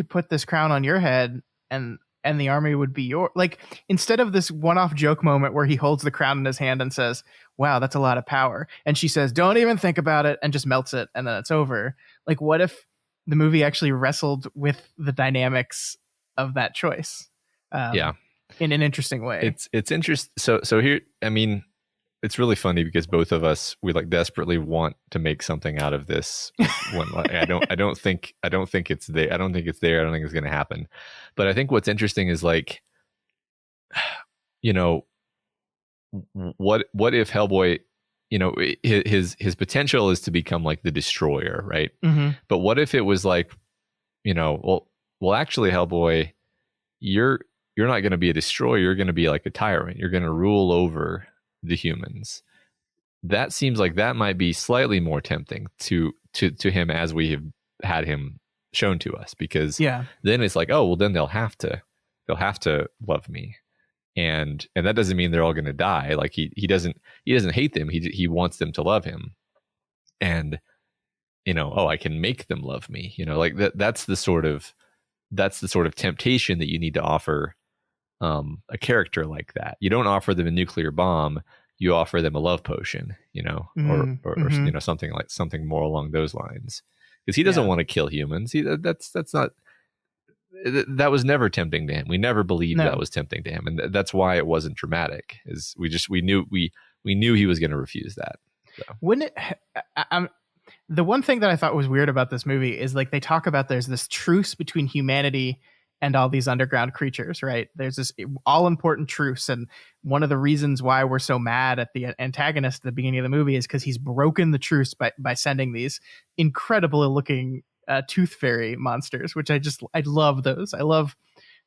Speaker 1: put this crown on your head and the army would be your, like, instead of this one-off joke moment where he holds the crown in his hand and says, wow, that's a lot of power, and she says, don't even think about it, and just melts it, and then it's over. Like, what if the movie actually wrestled with the dynamics of that choice in an interesting way?
Speaker 2: It's interesting. So here, I mean, it's really funny because both of us, we like desperately want to make something out of this. When, like, I don't think it's there. I don't think it's going to happen. But I think what's interesting is, like, you know, what if Hellboy, you know, his potential is to become like the destroyer, right?
Speaker 1: Mm-hmm.
Speaker 2: But what if it was like, you know, well, actually, Hellboy, you're not going to be a destroyer. You're going to be like a tyrant. You're going to rule over the humans. That seems like that might be slightly more tempting to him as we have had him shown to us, because then it's like, oh well, then they'll have to love me, and that doesn't mean they're all going to die. Like he doesn't hate them. He wants them to love him, and you know, oh, I can make them love me. You know, like that's the sort of temptation that you need to offer a character like that. You don't offer them a nuclear bomb, you offer them a love potion, you know, or you know, something more along those lines, because he doesn't want to kill humans. That's not, that was never tempting to him. We never believed that was tempting to him, and that's why it wasn't dramatic. Is we knew he was going to refuse that. So.
Speaker 1: Wouldn't it? The one thing that I thought was weird about this movie is, like, they talk about there's this truce between humanity and all these underground creatures, right? There's this all-important truce, and one of the reasons why we're so mad at the antagonist at the beginning of the movie is because he's broken the truce by sending these incredible-looking tooth fairy monsters, which I love those. I love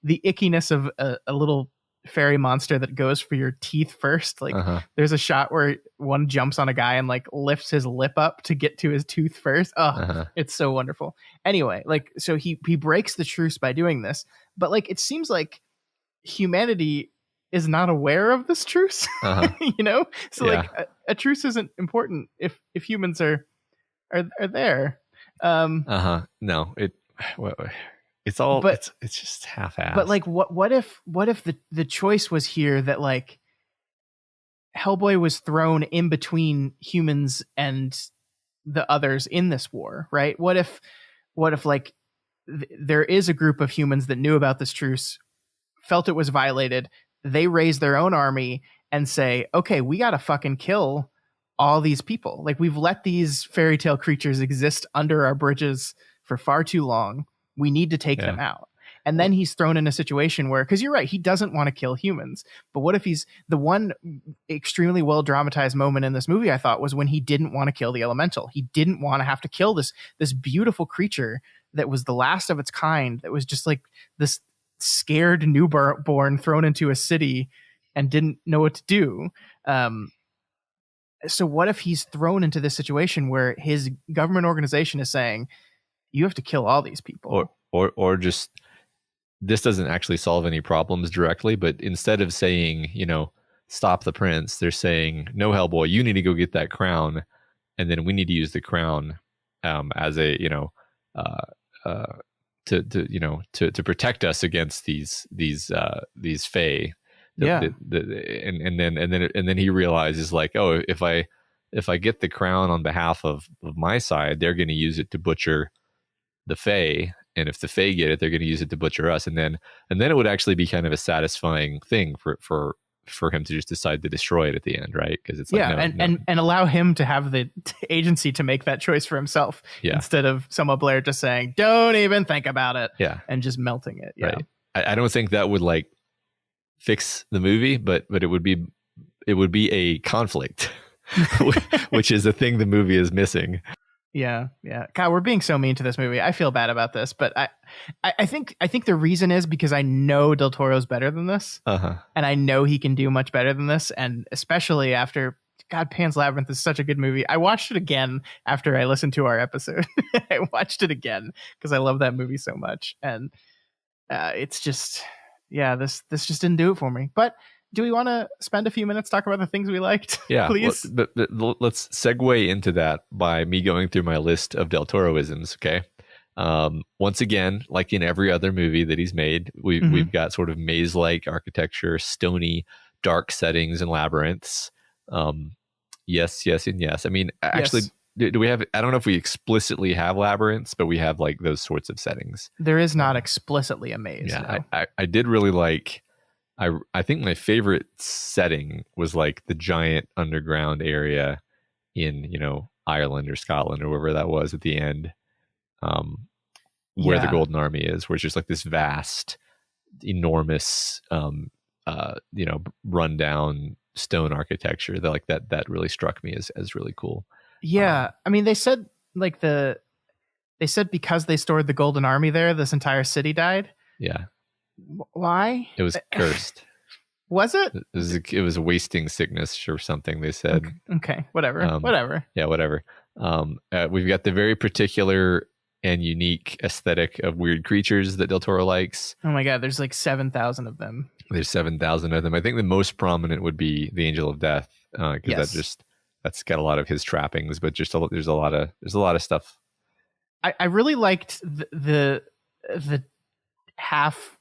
Speaker 1: the ickiness of a little fairy monster that goes for your teeth first. Like, there's a shot where one jumps on a guy and like lifts his lip up to get to his tooth first. It's so wonderful. Anyway, like, so he breaks the truce by doing this, but like, it seems like humanity is not aware of this truce. You know, so like a truce isn't important if humans are there.
Speaker 2: No, it's all, but it's just half-assed.
Speaker 1: But like, what if the choice was here that, like, Hellboy was thrown in between humans and the others in this war, right? What if like there is a group of humans that knew about this truce, felt it was violated, they raise their own army and say, okay, we gotta fucking kill all these people. Like, we've let these fairy tale creatures exist under our bridges for far too long. We need to take them out. And then he's thrown in a situation where, because you're right, he doesn't want to kill humans. But what if he's, the one extremely well dramatized moment in this movie, I thought, was when he didn't want to kill the elemental. He didn't want to have to kill this beautiful creature that was the last of its kind, that was just like this scared newborn thrown into a city and didn't know what to do. So what if he's thrown into this situation where his government organization is saying, you have to kill all these people,
Speaker 2: or just, this doesn't actually solve any problems directly, but instead of saying, you know, stop the prince, they're saying, no, Hellboy, you need to go get that crown, and then we need to use the crown as a, you know, to protect us against these fae. And then he realizes, like, oh, if I get the crown on behalf of my side, they're going to use it to butcher the fae, and if the fae get it, they're going to use it to butcher us, and then it would actually be kind of a satisfying thing for him to just decide to destroy it at the end, right? Because it's like,
Speaker 1: and allow him to have the agency to make that choice for himself, instead of Selma Blair just saying, don't even think about it, and just melting it.
Speaker 2: Right. I don't think that would like fix the movie, but it would be a conflict, which is a thing the movie is missing.
Speaker 1: Yeah. God, we're being so mean to this movie. I feel bad about this, but I think the reason is because I know Del Toro's better than this, and I know he can do much better than this, and especially after, God, Pan's Labyrinth is such a good movie. I watched it again after I listened to our episode. I watched it again because I love that movie so much, and it's just, this just didn't do it for me. But do we want to spend a few minutes talking about the things we liked?
Speaker 2: Yeah,
Speaker 1: please.
Speaker 2: But let's segue into that by me going through my list of Del Toro-isms. Okay. Once again, like in every other movie that he's made, we've got sort of maze-like architecture, stony, dark settings, and labyrinths. Yes, and yes. I mean, actually, do we have? I don't know if we explicitly have labyrinths, but we have like those sorts of settings.
Speaker 1: There is not explicitly a maze.
Speaker 2: Yeah,
Speaker 1: no.
Speaker 2: I did really like. I think my favorite setting was like the giant underground area in Ireland or Scotland or wherever that was at the end, where the Golden Army is, where it's just like this vast, enormous, rundown stone architecture that really struck me as really cool.
Speaker 1: Yeah, I mean, they said because they stored the Golden Army there, this entire city died.
Speaker 2: Yeah.
Speaker 1: Why?
Speaker 2: It was cursed.
Speaker 1: Was it?
Speaker 2: It was a wasting sickness or something, they said.
Speaker 1: Okay, whatever. Whatever.
Speaker 2: Yeah, whatever. We've got the very particular and unique aesthetic of weird creatures that Del Toro likes.
Speaker 1: Oh my God, there's like 7,000 of them.
Speaker 2: There's 7,000 of them. I think the most prominent would be the Angel of Death, because that's got a lot of his trappings, but just there's a lot of stuff.
Speaker 1: I really liked the half.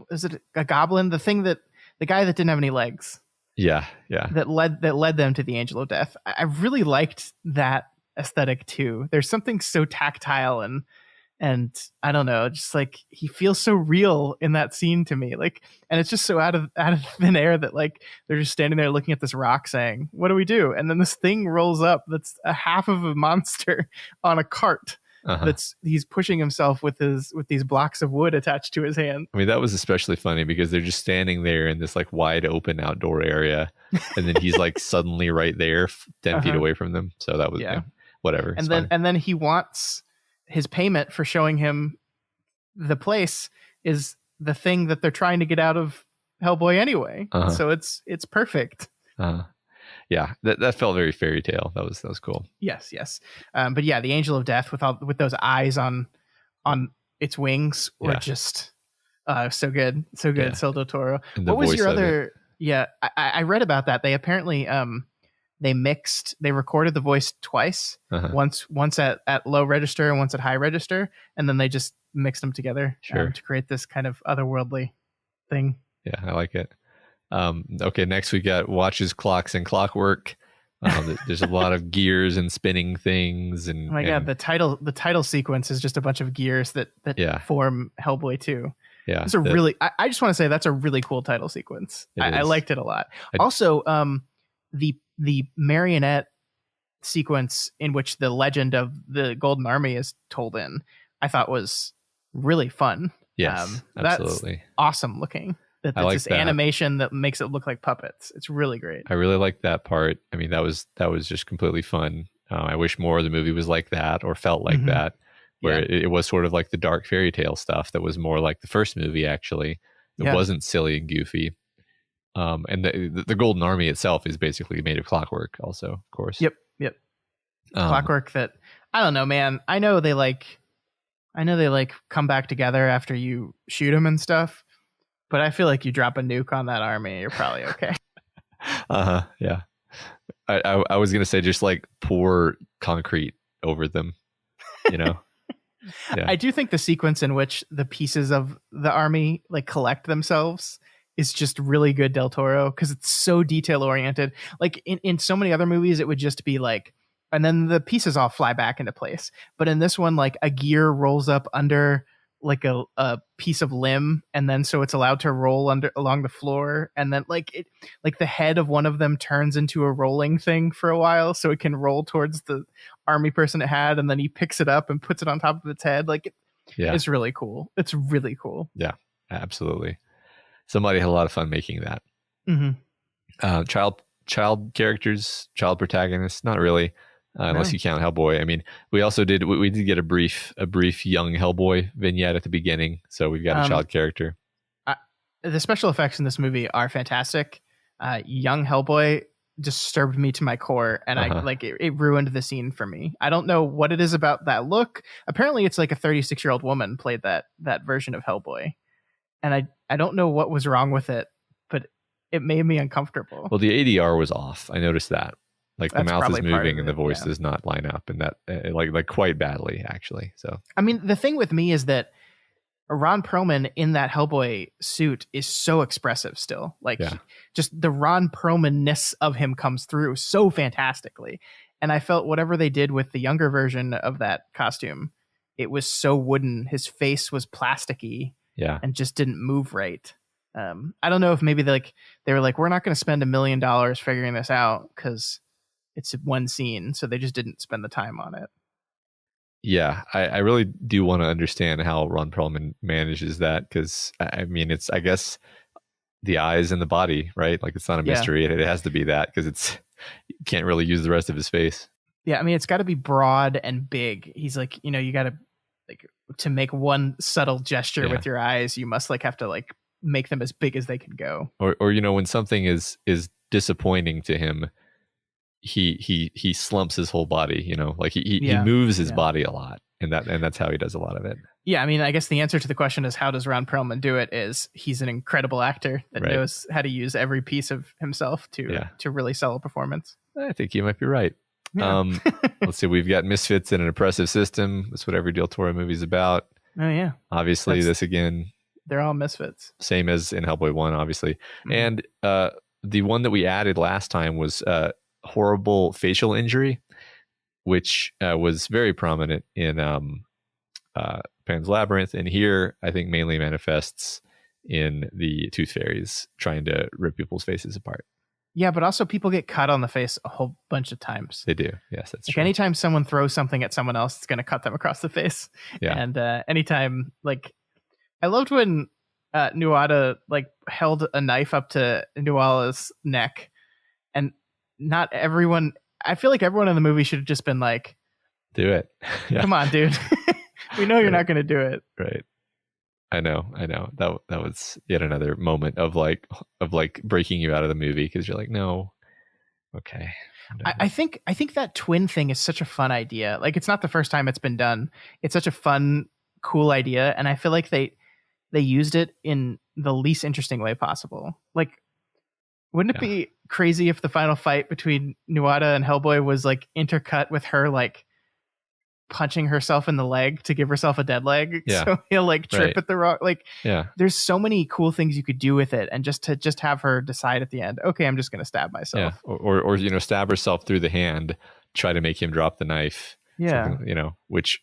Speaker 1: Is it a goblin? The guy that didn't have any legs.
Speaker 2: Yeah.
Speaker 1: That led them to the Angel of Death. I really liked that aesthetic too. There's something so tactile and I don't know, just like he feels so real in that scene to me. Like, and it's just so out of thin air that like they're just standing there looking at this rock saying, "What do we do?" And then this thing rolls up that's a half of a monster on a cart. He's pushing himself with these blocks of wood attached to his hand.
Speaker 2: I mean, that was especially funny because they're just standing there in this like wide open outdoor area, and then he's like suddenly right there, 10 feet away from them. So that was whatever.
Speaker 1: And then he wants his payment for showing him the place is the thing that they're trying to get out of Hellboy anyway. So it's perfect.
Speaker 2: Yeah, that felt very fairy tale. That was cool.
Speaker 1: Yes. But yeah, the Angel of Death with those eyes on its wings were just so good. So good.
Speaker 2: Yeah.
Speaker 1: Del Toro. What was your other? Yeah, I read about that. They apparently they recorded the voice twice. Once at low register and once at high register, and then they just mixed them together to create this kind of otherworldly thing.
Speaker 2: Yeah, I like it. Okay, next we got watches, clocks, and clockwork. There's a lot of gears and spinning things, and
Speaker 1: oh my God, the title sequence is just a bunch of gears that form Hellboy 2.
Speaker 2: Yeah,
Speaker 1: it's I just want to say that's a really cool title sequence. I liked it a lot. Also, the marionette sequence in which the legend of the Golden Army is told in, I thought was really fun.
Speaker 2: Yes, absolutely.
Speaker 1: That's awesome looking. That's this animation that makes it look like puppets. It's really great.
Speaker 2: I really like that part. I mean, that was just completely fun. I wish more of the movie was like that or felt like that, where it was sort of like the dark fairy tale stuff that was more like the first movie. Actually, it wasn't silly and goofy. And the Golden Army itself is basically made of clockwork, also, of course.
Speaker 1: Yep. Clockwork that I don't know, man. I know they come back together after you shoot them and stuff. But I feel like you drop a nuke on that army, you're probably okay.
Speaker 2: Yeah. I was gonna say just like pour concrete over them, Yeah.
Speaker 1: I do think the sequence in which the pieces of the army like collect themselves is just really good Del Toro because it's so detail oriented. Like in so many other movies, it would just be like, and then the pieces all fly back into place. But in this one, like a gear rolls up under like a piece of limb, and then so it's allowed to roll along the floor, and then like the head of one of them turns into a rolling thing for a while so it can roll towards the army person it had, and then he picks it up and puts it on top of its head. It's really cool. It's really cool.
Speaker 2: Yeah, absolutely. Somebody had a lot of fun making that. Child characters, child protagonists, not really. Unless you count Hellboy. I mean, we also did get a brief young Hellboy vignette at the beginning, so we've got a child character.
Speaker 1: The special effects in this movie are fantastic. Young Hellboy disturbed me to my core, and it ruined the scene for me. I don't know what it is about that look. Apparently, it's like a 36-year-old woman played that version of Hellboy, and I don't know what was wrong with it, but it made me uncomfortable.
Speaker 2: Well, the ADR was off. I noticed that. Like the
Speaker 1: That's
Speaker 2: mouth is
Speaker 1: probably part
Speaker 2: moving
Speaker 1: of
Speaker 2: and the
Speaker 1: it,
Speaker 2: voice
Speaker 1: yeah.
Speaker 2: does not line up, and that like quite badly actually. So
Speaker 1: I mean, the thing with me is that Ron Perlman in that Hellboy suit is so expressive still. Like
Speaker 2: Yeah.
Speaker 1: just the Ron Perlman-ness of him comes through so fantastically. And I felt whatever they did with the younger version of that costume, it was so wooden. His face was plasticky
Speaker 2: yeah,
Speaker 1: and just didn't move right. I don't know if maybe they were like, we're not going to spend $1 million figuring this out because it's one scene. So they just didn't spend the time on it.
Speaker 2: yeah. I really do want to understand how Ron Perlman manages that, because I mean, it's, I guess, the eyes and the body, right? Like it's not a
Speaker 1: Yeah.
Speaker 2: mystery. It has to be that, because it's, you can't really use the rest of his face.
Speaker 1: Yeah, I mean, it's got to be broad and big. He's like, you got to like to make one subtle gesture
Speaker 2: Yeah.
Speaker 1: with your eyes, you must like have to like make them as big as they can go.
Speaker 2: Or when something is disappointing to him, he slumps his whole body. Like he
Speaker 1: Yeah.
Speaker 2: moves his
Speaker 1: Yeah.
Speaker 2: body a lot, and that's how he does a lot of it.
Speaker 1: Yeah, I mean, I guess the answer to the question is how does Ron Perlman do it? Is he's an incredible actor that
Speaker 2: Right.
Speaker 1: knows how to use every piece of himself to really sell a performance.
Speaker 2: I think you might be right.
Speaker 1: Yeah.
Speaker 2: Let's see. We've got misfits in an oppressive system. That's what every Del Toro movie's about.
Speaker 1: Oh yeah,
Speaker 2: Obviously, this again,
Speaker 1: they're all misfits.
Speaker 2: same as in Hellboy 1, obviously.
Speaker 1: Mhm.
Speaker 2: And the one that we added last time was horrible facial injury, which was very prominent in Pan's Labyrinth. And here, I think mainly manifests in the Tooth Fairies trying to rip people's faces apart.
Speaker 1: Yeah, but also people get cut on the face a whole bunch of times.
Speaker 2: They do. Yes, that's
Speaker 1: Like
Speaker 2: true.
Speaker 1: anytime someone throws something at someone else, it's going to cut them across the face.
Speaker 2: Yeah.
Speaker 1: And anytime, like, I loved when Nuada like held a knife up to Nuala's neck, and not everyone. I feel like everyone in the movie should have just been like,
Speaker 2: Do it. Yeah.
Speaker 1: "Come on, dude, we know you're
Speaker 2: Right.
Speaker 1: not going to do it."
Speaker 2: Right. I know. That was yet another moment of like breaking you out of the movie, because you're like, no, okay.
Speaker 1: I think that twin thing is such a fun idea. Like, it's not the first time it's been done. It's such a fun, cool idea, and I feel like they used it in the least interesting way possible. Like, wouldn't it be crazy if the final fight between Nuada and Hellboy was like intercut with her like punching herself in the leg to give herself a dead leg?
Speaker 2: Yeah.
Speaker 1: So he'll like trip
Speaker 2: Right.
Speaker 1: at the wrong, like,
Speaker 2: Yeah.
Speaker 1: there's so many cool things you could do with it, and just have her decide at the end, okay, I'm just going to stab
Speaker 2: Yeah.
Speaker 1: myself.
Speaker 2: Or stab herself through the hand, try to make him drop the knife.
Speaker 1: Yeah.
Speaker 2: Something, which,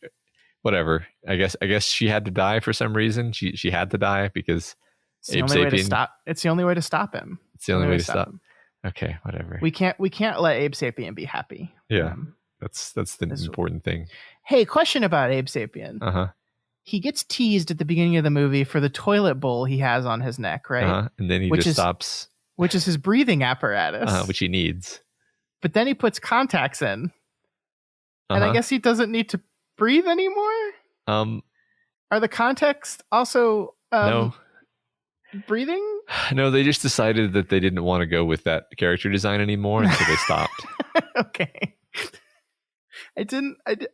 Speaker 2: whatever. I guess she had to die for some reason. She had to die because
Speaker 1: It's the
Speaker 2: Abe
Speaker 1: only way to
Speaker 2: Sapien-
Speaker 1: stop. It's the only way to stop him.
Speaker 2: It's the only way to stop.
Speaker 1: him.
Speaker 2: Okay, whatever.
Speaker 1: We can't let Abe Sapien be happy.
Speaker 2: Yeah. That's the
Speaker 1: this-
Speaker 2: important thing.
Speaker 1: Hey, question about Abe Sapien.
Speaker 2: Uh-huh.
Speaker 1: He gets teased at the beginning of the movie for the toilet bowl he has on his neck, right?
Speaker 2: Uh-huh. And then he
Speaker 1: Which
Speaker 2: just
Speaker 1: is-
Speaker 2: stops,
Speaker 1: Which is his breathing apparatus.
Speaker 2: which he needs.
Speaker 1: But then he puts contacts in, and I
Speaker 2: Uh-huh.
Speaker 1: guess he doesn't need to breathe anymore. Are the contacts also
Speaker 2: No.
Speaker 1: breathing?
Speaker 2: No, they just decided that they didn't want to go with that character design anymore, and so they stopped.
Speaker 1: Okay.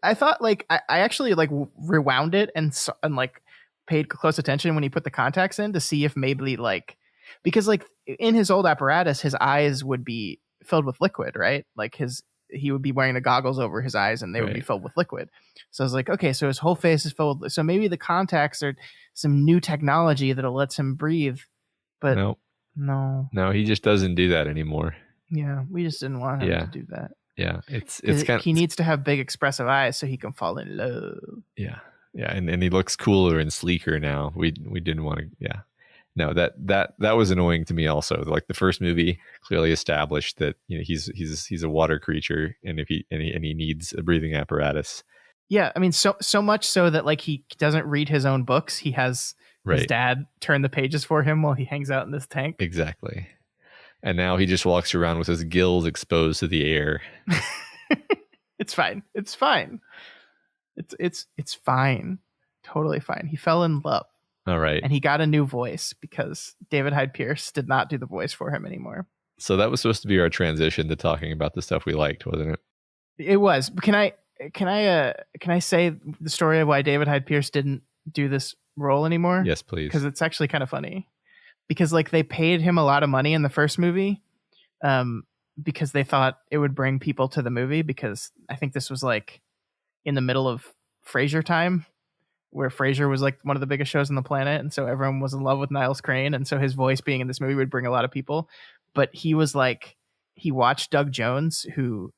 Speaker 1: I thought like I actually like rewound it and like paid close attention when he put the contacts in to see if maybe like, because like in his old apparatus his eyes would be filled with liquid, right? Like he would be wearing the goggles over his eyes and they would be
Speaker 2: Right.
Speaker 1: filled with liquid. So I was like, okay, so his whole face is filled with, so maybe the contacts are some new technology that'll lets him breathe. But no,
Speaker 2: he just doesn't do that anymore.
Speaker 1: yeah, we just didn't want him
Speaker 2: Yeah.
Speaker 1: to do that.
Speaker 2: Yeah, it's
Speaker 1: 'Cause
Speaker 2: kind
Speaker 1: he needs to have big expressive eyes so he can fall in love.
Speaker 2: yeah, and he looks cooler and sleeker now. We didn't want to. Yeah, no, that was annoying to me also. Like the first movie clearly established that he's a water creature, and if he needs a breathing apparatus.
Speaker 1: Yeah, I mean, so much so that like he doesn't read his own books. He has his
Speaker 2: Right.
Speaker 1: dad turn the pages for him while he hangs out in this tank.
Speaker 2: Exactly. And now he just walks around with his gills exposed to the air.
Speaker 1: It's fine. It's fine. It's fine. Totally fine. He fell in love
Speaker 2: All right.
Speaker 1: and he got a new voice because David Hyde Pierce did not do the voice for him anymore.
Speaker 2: So that was supposed to be our transition to talking about the stuff we liked, wasn't it?
Speaker 1: It was. But can I say the story of why David Hyde Pierce didn't do this role anymore?
Speaker 2: Yes, please.
Speaker 1: Because it's actually kind of funny. because like they paid him a lot of money in the first movie, because they thought it would bring people to the movie, because I think this was like in the middle of Frasier time, where Frasier was like one of the biggest shows on the planet, and so everyone was in love with Niles Crane, and so his voice being in this movie would bring a lot of people. But he was like, he watched Doug Jones, who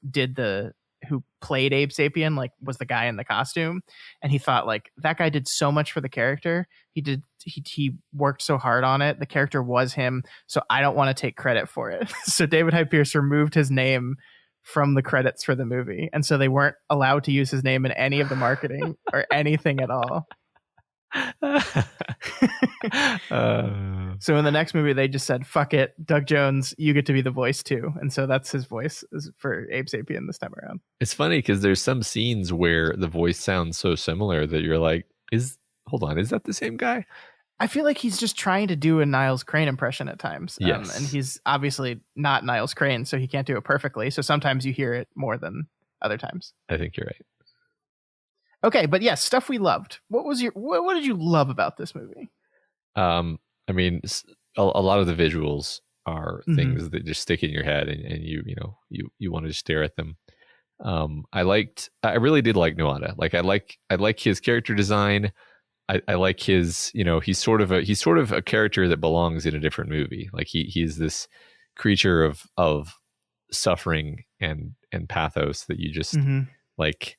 Speaker 1: played Abe Sapien, like was the guy in the costume, and he thought like that guy did so much for the character. He worked so hard on it. The character was him, so I don't want to take credit for it. So David Hyde Pierce removed his name from the credits for the movie, and so they weren't allowed to use his name in any of the marketing or anything at all. So in the next movie they just said, fuck it, Doug Jones, you get to be the voice too, and so that's his voice for Abe Sapien this time around.
Speaker 2: It's funny because there's some scenes where the voice sounds so similar that you're like, hold on, is that the same guy?
Speaker 1: I feel like he's just trying to do a Niles Crane impression at times.
Speaker 2: Yes.
Speaker 1: And he's obviously not Niles Crane, so he can't do it perfectly. So sometimes you hear it more than other times.
Speaker 2: I think you're right.
Speaker 1: Okay, but yes, stuff we loved. What did you love about this movie?
Speaker 2: I mean, a lot of the visuals are things that just stick in your head, and you want to just stare at them. I really did like Nuada. Like I like his character design. I like his, he's sort of a character that belongs in a different movie. Like he's this creature of suffering and pathos that you just like.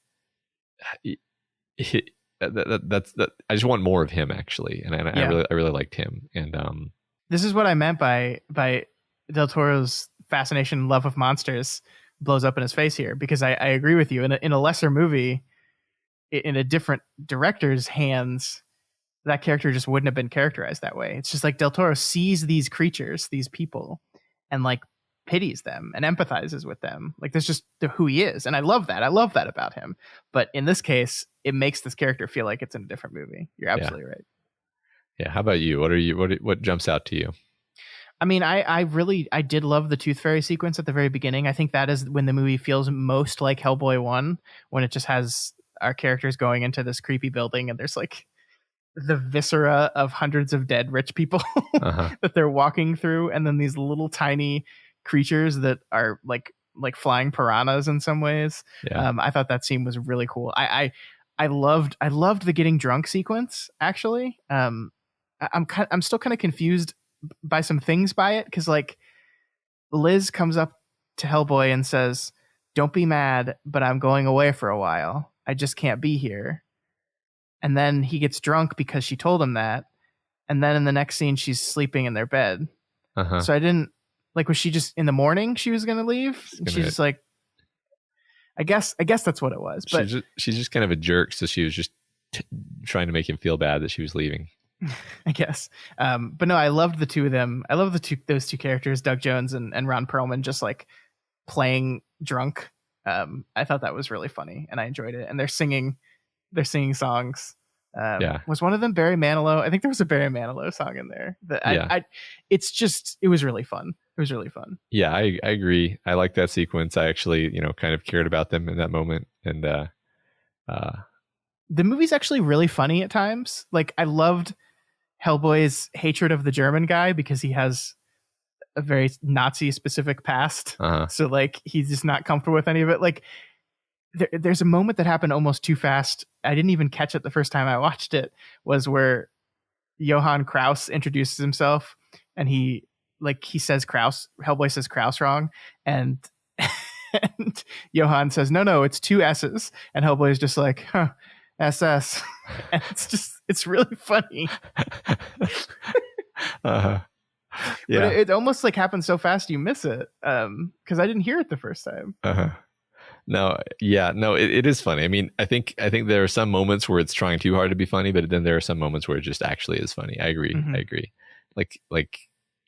Speaker 2: That's I just want more of him, actually, and I really liked him. And
Speaker 1: this is what I meant by Del Toro's fascination and love of monsters blows up in his face here, because I agree with you. In a lesser movie, in a different director's hands, that character just wouldn't have been characterized that way. It's just like Del Toro sees these creatures, these people, and like pities them and empathizes with them. Like that's just who he is, and I love that about him. But in this case, it makes this character feel like it's in a different movie. You're absolutely right.
Speaker 2: Yeah. How about you? What jumps out to you?
Speaker 1: I mean, I did love the Tooth Fairy sequence at the very beginning. I think that is when the movie feels most like Hellboy 1, when it just has our characters going into this creepy building, and there's like the viscera of hundreds of dead rich people that they're walking through, and then these little tiny creatures that are like flying piranhas in some ways. I thought that scene was really cool. I loved the getting drunk sequence, actually. I'm still kind of confused by some things by it, because like Liz comes up to Hellboy and says, "Don't be mad, but I'm going away for a while. I just can't be here." And then he gets drunk because she told him that. And then in the next scene, she's sleeping in their bed. So I didn't like, was she just in the morning she was going to leave? She's just like, I guess that's what it was. But
Speaker 2: she's just kind of a jerk. So she was just trying to make him feel bad that she was leaving,
Speaker 1: I guess. But no, I loved the two of them. I love those two characters, Doug Jones and Ron Perlman, just like playing drunk. I thought that was really funny, and I enjoyed it. And they're singing songs. Was one of them Barry Manilow? I think there was a Barry Manilow song in there. It was really fun. It was really fun.
Speaker 2: Yeah, I agree. I like that sequence. I actually, kind of cared about them in that moment. And
Speaker 1: the movie's actually really funny at times. Like I loved Hellboy's hatred of the German guy, because he has a very Nazi specific past. So like he's just not comfortable with any of it. Like there's a moment that happened almost too fast. I didn't even catch it the first time I watched it, was where Johann Kraus introduces himself, and he says Kraus, Hellboy says Kraus wrong. And Johann says, no, it's two S's. And Hellboy is just like, SS. And it's really funny.
Speaker 2: Yeah.
Speaker 1: But it almost like happens so fast you miss it. Cause I didn't hear it the first time.
Speaker 2: No, it is funny. I mean, I think there are some moments where it's trying too hard to be funny, but then there are some moments where it just actually is funny. I agree. I agree. Like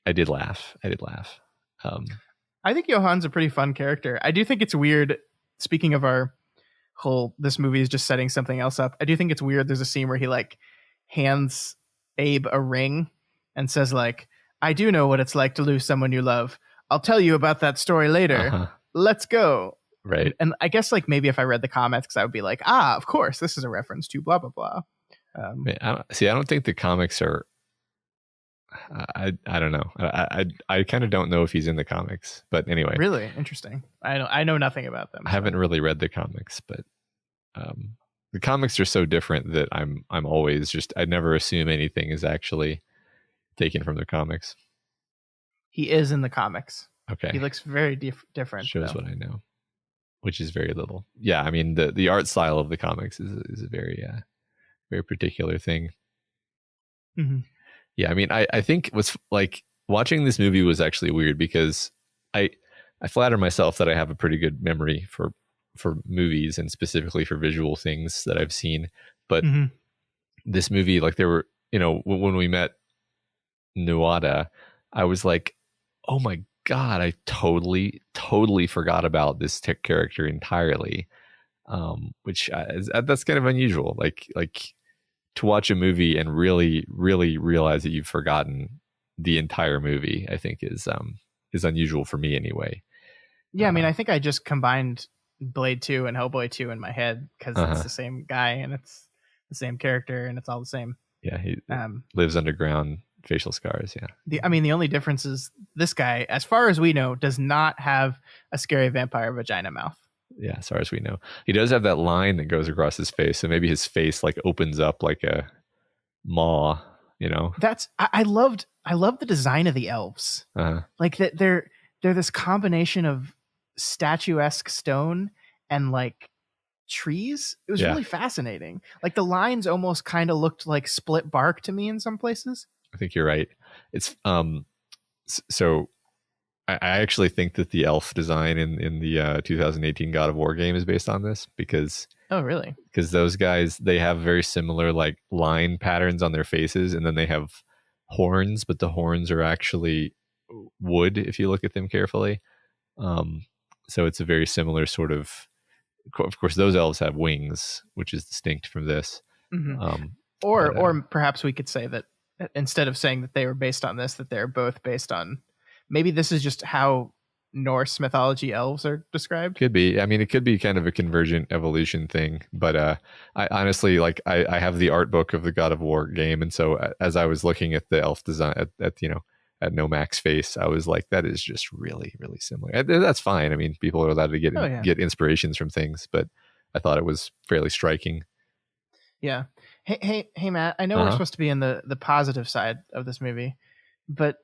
Speaker 2: I did laugh. I
Speaker 1: think Johann's a pretty fun character. I do think it's weird. Speaking of our whole, this movie is just setting something else up. I do think it's weird. There's a scene where he like hands Abe a ring and says like, "I do know what it's like to lose someone you love. I'll tell you about that story later. Let's go."
Speaker 2: Right.
Speaker 1: And I guess like maybe if I read the comics, I would be like, of course, this is a reference to blah, blah, blah.
Speaker 2: I don't think the comics are, I don't know. I kind of don't know if he's in the comics, but anyway,
Speaker 1: Really interesting. I know nothing about them.
Speaker 2: I haven't really read the comics, but the comics are so different that I'm always just I never assume anything is actually taken from the comics.
Speaker 1: He is in the comics.
Speaker 2: Okay,
Speaker 1: He looks very different.
Speaker 2: shows
Speaker 1: though.
Speaker 2: what I know, which is very little. Yeah, I mean the art style of the comics is a very very particular thing.
Speaker 1: Mm-hmm.
Speaker 2: Yeah, I mean, I think what's like watching this movie was actually weird because I flatter myself that I have a pretty good memory for movies and specifically for visual things that I've seen. But this movie, like there were, when we met Nuada, I was like, oh my God, I totally forgot about this character entirely. Which that's kind of unusual. Like to watch a movie and really realize that you've forgotten the entire movie, I think is unusual for me anyway.
Speaker 1: Yeah, I mean, I think I just combined Blade 2 and Hellboy 2 in my head because it's the same guy and it's the same character and it's all the same.
Speaker 2: Yeah, he lives underground, facial scars. Yeah.
Speaker 1: The only difference is this guy, as far as we know, does not have a scary vampire vagina mouth.
Speaker 2: Yeah, as far as we know. He does have that line that goes across his face, so maybe his face like opens up like a maw,
Speaker 1: That's I loved the design of the elves. Like that they're this combination of statuesque stone and like trees. It was really fascinating. Like the lines almost kind of looked like split bark to me in some places.
Speaker 2: I think you're right. It's so I actually think that the elf design in the 2018 God of War game is based on this because
Speaker 1: oh really?
Speaker 2: Because those guys, they have very similar like line patterns on their faces, and then they have horns, but the horns are actually wood if you look at them carefully. So it's a very similar sort of course those elves have wings, which is distinct from this.
Speaker 1: Or perhaps we could say that instead of saying that they were based on this, that they're both based on. Maybe this is just how Norse mythology elves are described.
Speaker 2: Could be. I mean, it could be kind of a convergent evolution thing. But I honestly, like, I have the art book of the God of War game. And so as I was looking at the elf design at Nomak's face, I was like, that is just really, really similar. And that's fine. I mean, people are allowed to get inspirations from things. But I thought it was fairly striking.
Speaker 1: Yeah. Hey, Matt, I know we're supposed to be in the positive side of this movie, but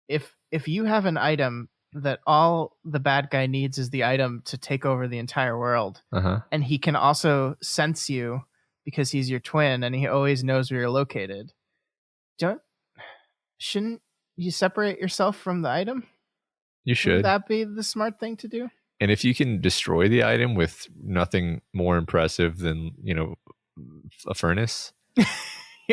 Speaker 1: if you have an item that all the bad guy needs is the item to take over the entire world, and he can also sense you because he's your twin and he always knows where you're located, shouldn't you separate yourself from the item?
Speaker 2: You should.
Speaker 1: Would that be the smart thing to do?
Speaker 2: And if you can destroy the item with nothing more impressive than, a furnace.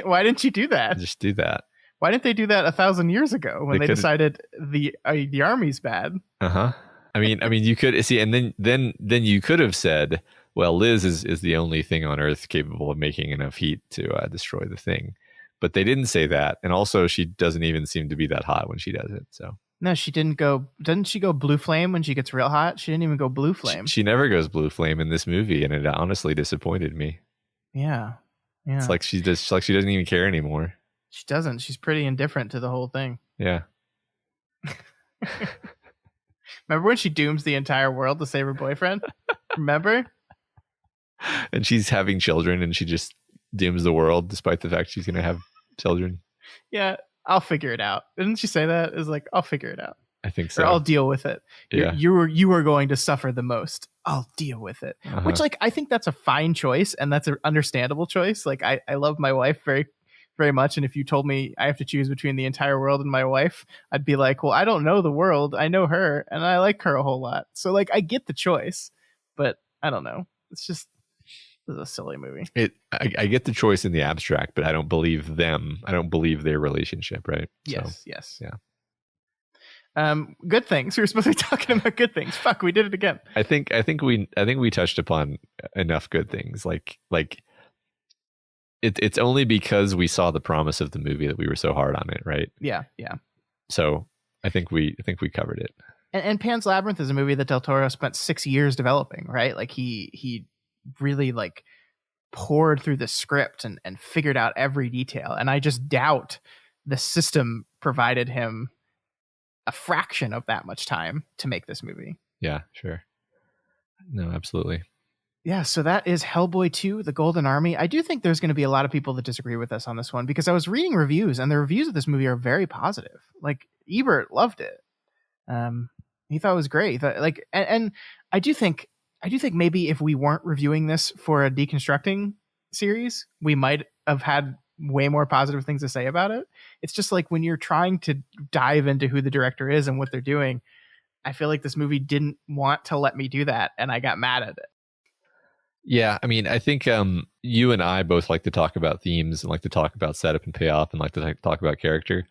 Speaker 1: Why didn't you do that?
Speaker 2: Just do that.
Speaker 1: Why didn't they do that 1,000 years ago when they decided the army's bad?
Speaker 2: I mean, you could see, and then you could have said, well, Liz is the only thing on Earth capable of making enough heat to destroy the thing, but they didn't say that, and also she doesn't even seem to be that hot when she does it. So
Speaker 1: no, she didn't go. Doesn't she go blue flame when she gets real hot? She didn't even go blue flame.
Speaker 2: She never goes blue flame in this movie, and it honestly disappointed me.
Speaker 1: Yeah.
Speaker 2: It's like she doesn't even care anymore.
Speaker 1: She doesn't. She's pretty indifferent to the whole thing.
Speaker 2: Yeah.
Speaker 1: Remember when she dooms the entire world to save her boyfriend? Remember?
Speaker 2: And she's having children and she just dooms the world despite the fact she's going to have children.
Speaker 1: Yeah, I'll figure it out. Didn't she say that? It's like, I'll figure it out.
Speaker 2: I think so.
Speaker 1: Or I'll deal with it.
Speaker 2: Yeah.
Speaker 1: You are going to suffer the most. I'll deal with it. Which, like, I think that's a fine choice and that's an understandable choice. Like, I love my wife very, very much. And if you told me I have to choose between the entire world and my wife, I'd be like, well, I don't know the world. I know her and I like her a whole lot. So, like, I get the choice, but I don't know. It's just, this is a silly movie.
Speaker 2: I get the choice in the abstract, but I don't believe them. I don't believe their relationship, right?
Speaker 1: Yes,
Speaker 2: so,
Speaker 1: yes.
Speaker 2: Yeah.
Speaker 1: Good things. We were supposed to be talking about good things. Fuck, we did it again.
Speaker 2: I think we touched upon enough good things. Like it's only because we saw the promise of the movie that we were so hard on it, right?
Speaker 1: Yeah.
Speaker 2: So I think we covered it.
Speaker 1: And Pan's Labyrinth is a movie that Del Toro spent 6 years developing, right? Like he really like poured through the script and figured out every detail. And I just doubt the system provided him a fraction of that much time to make this movie.
Speaker 2: Yeah, sure. No, absolutely.
Speaker 1: Yeah, so that is Hellboy 2, The Golden Army. I do think there's going to be a lot of people that disagree with us on this one, because I was reading reviews, and the reviews of this movie are very positive. Like, Ebert loved it. He thought it was great. He thought, like, and I do think maybe if we weren't reviewing this for a Deconstructing series, we might have had way more positive things to say about it. It's just like when you're trying to dive into who the director is and what they're doing, I feel like this movie didn't want to let me do that, and I got mad at it.
Speaker 2: Yeah, I mean, I think you and I both like to talk about themes and like to talk about setup and payoff and like to talk about character.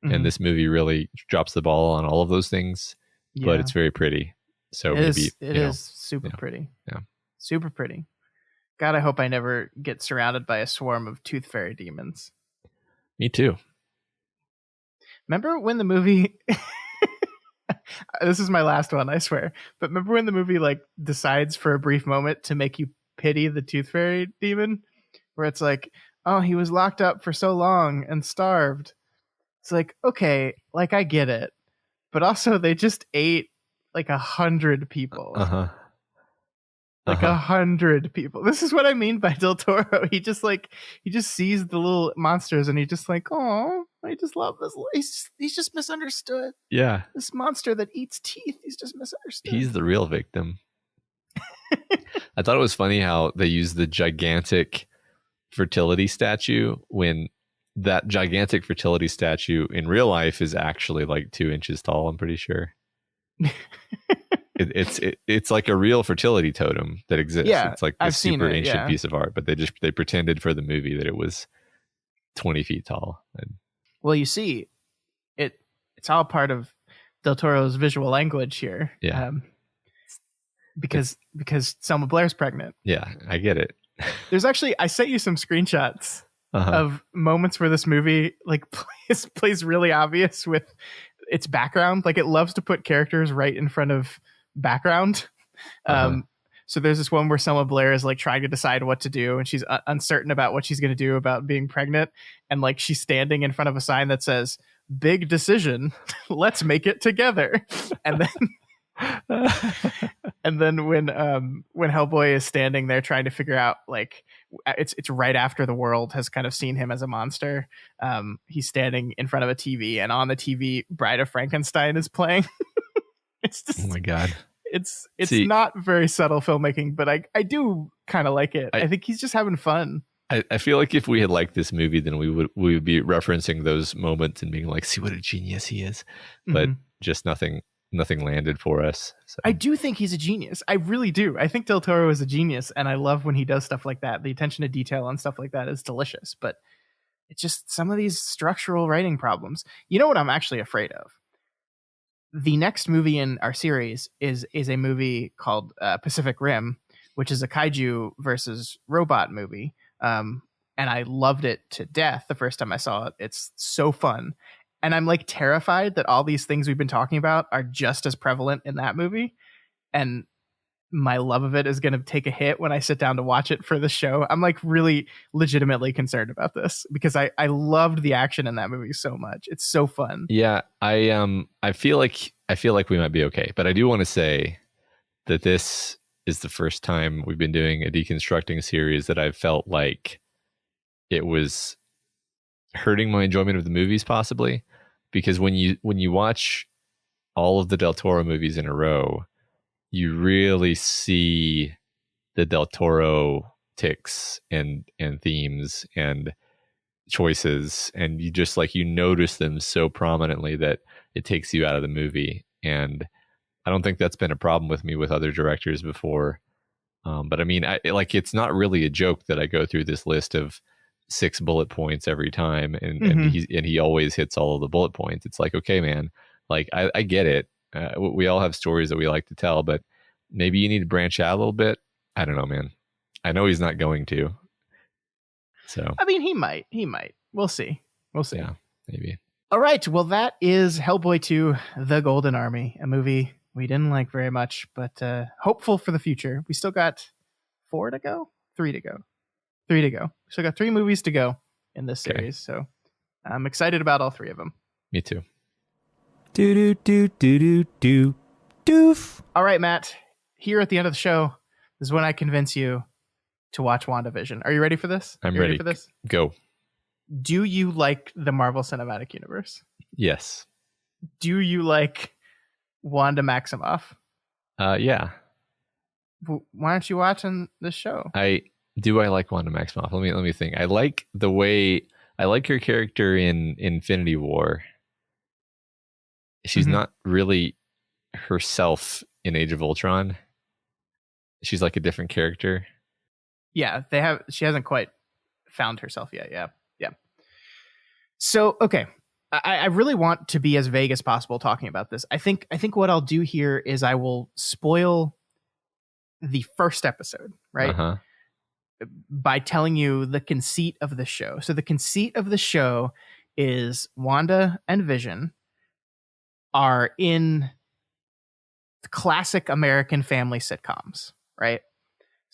Speaker 1: Mm-hmm.
Speaker 2: And this movie really drops the ball on all of those things, but it's very pretty. So
Speaker 1: it
Speaker 2: maybe
Speaker 1: it is super pretty.
Speaker 2: Yeah,
Speaker 1: super pretty. God, I hope I never get surrounded by a swarm of tooth fairy demons.
Speaker 2: Me too.
Speaker 1: Remember when the movie... This is my last one, I swear. But remember when the movie like decides for a brief moment to make you pity the tooth fairy demon? Where it's like, oh, he was locked up for so long and starved. It's like, okay, like I get it. But also they just ate like 100 people.
Speaker 2: Uh-huh.
Speaker 1: Like 100 people. This is what I mean by Del Toro. He just sees the little monsters and he just like, oh, I just love this. He's just misunderstood.
Speaker 2: Yeah.
Speaker 1: This monster that eats teeth, he's just misunderstood.
Speaker 2: He's the real victim. I thought it was funny how they used the gigantic fertility statue when that gigantic fertility statue in real life is actually like 2 inches tall, I'm pretty sure. It's like a real fertility totem that exists.
Speaker 1: Yeah,
Speaker 2: it's like a super ancient piece of art, but they pretended for the movie that it was 20 feet tall.
Speaker 1: Well, you see, it's all part of Del Toro's visual language here.
Speaker 2: Yeah.
Speaker 1: Because Selma Blair's pregnant.
Speaker 2: Yeah, I get it.
Speaker 1: There's actually, I sent you some screenshots of moments where this movie like plays really obvious with its background. Like it loves to put characters right in front of background. So there's this one where Selma Blair is like trying to decide what to do, and she's uncertain about what she's going to do about being pregnant, and like she's standing in front of a sign that says "Big decision, let's make it together." And then when Hellboy is standing there trying to figure out, like it's right after the world has kind of seen him as a monster. He's standing in front of a TV, and on the TV Bride of Frankenstein is playing. It's just,
Speaker 2: oh my God.
Speaker 1: It's not very subtle filmmaking, but I do kind of like it. I think he's just having fun.
Speaker 2: I feel like if we had liked this movie, then we would be referencing those moments and being like, see what a genius he is. But just nothing landed for us. So.
Speaker 1: I do think he's a genius. I really do. I think Del Toro is a genius, and I love when he does stuff like that. The attention to detail on stuff like that is delicious, but it's just some of these structural writing problems. You know what I'm actually afraid of? The next movie in our series is a movie called Pacific Rim, which is a kaiju versus robot movie. And I loved it to death the first time I saw it. It's so fun. And I'm like terrified that all these things we've been talking about are just as prevalent in that movie. And my love of it is going to take a hit when I sit down to watch it for the show. I'm like really legitimately concerned about this because I loved the action in that movie so much. It's so fun.
Speaker 2: Yeah, I feel like we might be okay, but I do want to say that this is the first time we've been doing a Deconstructing series that I've felt like it was hurting my enjoyment of the movies, possibly, because when you watch all of the Del Toro movies in a row, you really see the Del Toro tics and themes and choices, and you just like, you notice them so prominently that it takes you out of the movie. And I don't think that's been a problem with me with other directors before. But I mean, it's not really a joke that I go through this list of 6 bullet points every time, and he always hits all of the bullet points. It's like, okay, man, like I get it. We all have stories that we like to tell, but maybe you need to branch out a little bit. I don't know, man. I know he's not going to. So
Speaker 1: I mean, he might. We'll see.
Speaker 2: Yeah, maybe.
Speaker 1: All right. Well, that is Hellboy 2, The Golden Army, a movie we didn't like very much, but hopeful for the future. We still got 3 to go. Still got 3 movies to go in this series. So I'm excited about all three of them.
Speaker 2: Me too.
Speaker 8: Do do do do do doof.
Speaker 1: All right, Matt. Here at the end of the show is when I convince you to watch WandaVision. Are you ready for this?
Speaker 2: I'm
Speaker 1: You
Speaker 2: ready
Speaker 1: for this?
Speaker 2: Go.
Speaker 1: Do you like the Marvel Cinematic Universe?
Speaker 2: Yes.
Speaker 1: Do you like Wanda Maximoff?
Speaker 2: Yeah.
Speaker 1: Why aren't you watching this show?
Speaker 2: I like Wanda Maximoff. Let me think. I like her character in Infinity War. She's not really herself in Age of Ultron. She's like a different character.
Speaker 1: Yeah, she hasn't quite found herself yet. Yeah. So, okay. I really want to be as vague as possible talking about this. I think what I'll do here is I will spoil the first episode, right?
Speaker 2: Uh-huh.
Speaker 1: By telling you the conceit of the show. So the conceit of the show is Wanda and Vision are in classic American family sitcoms, right?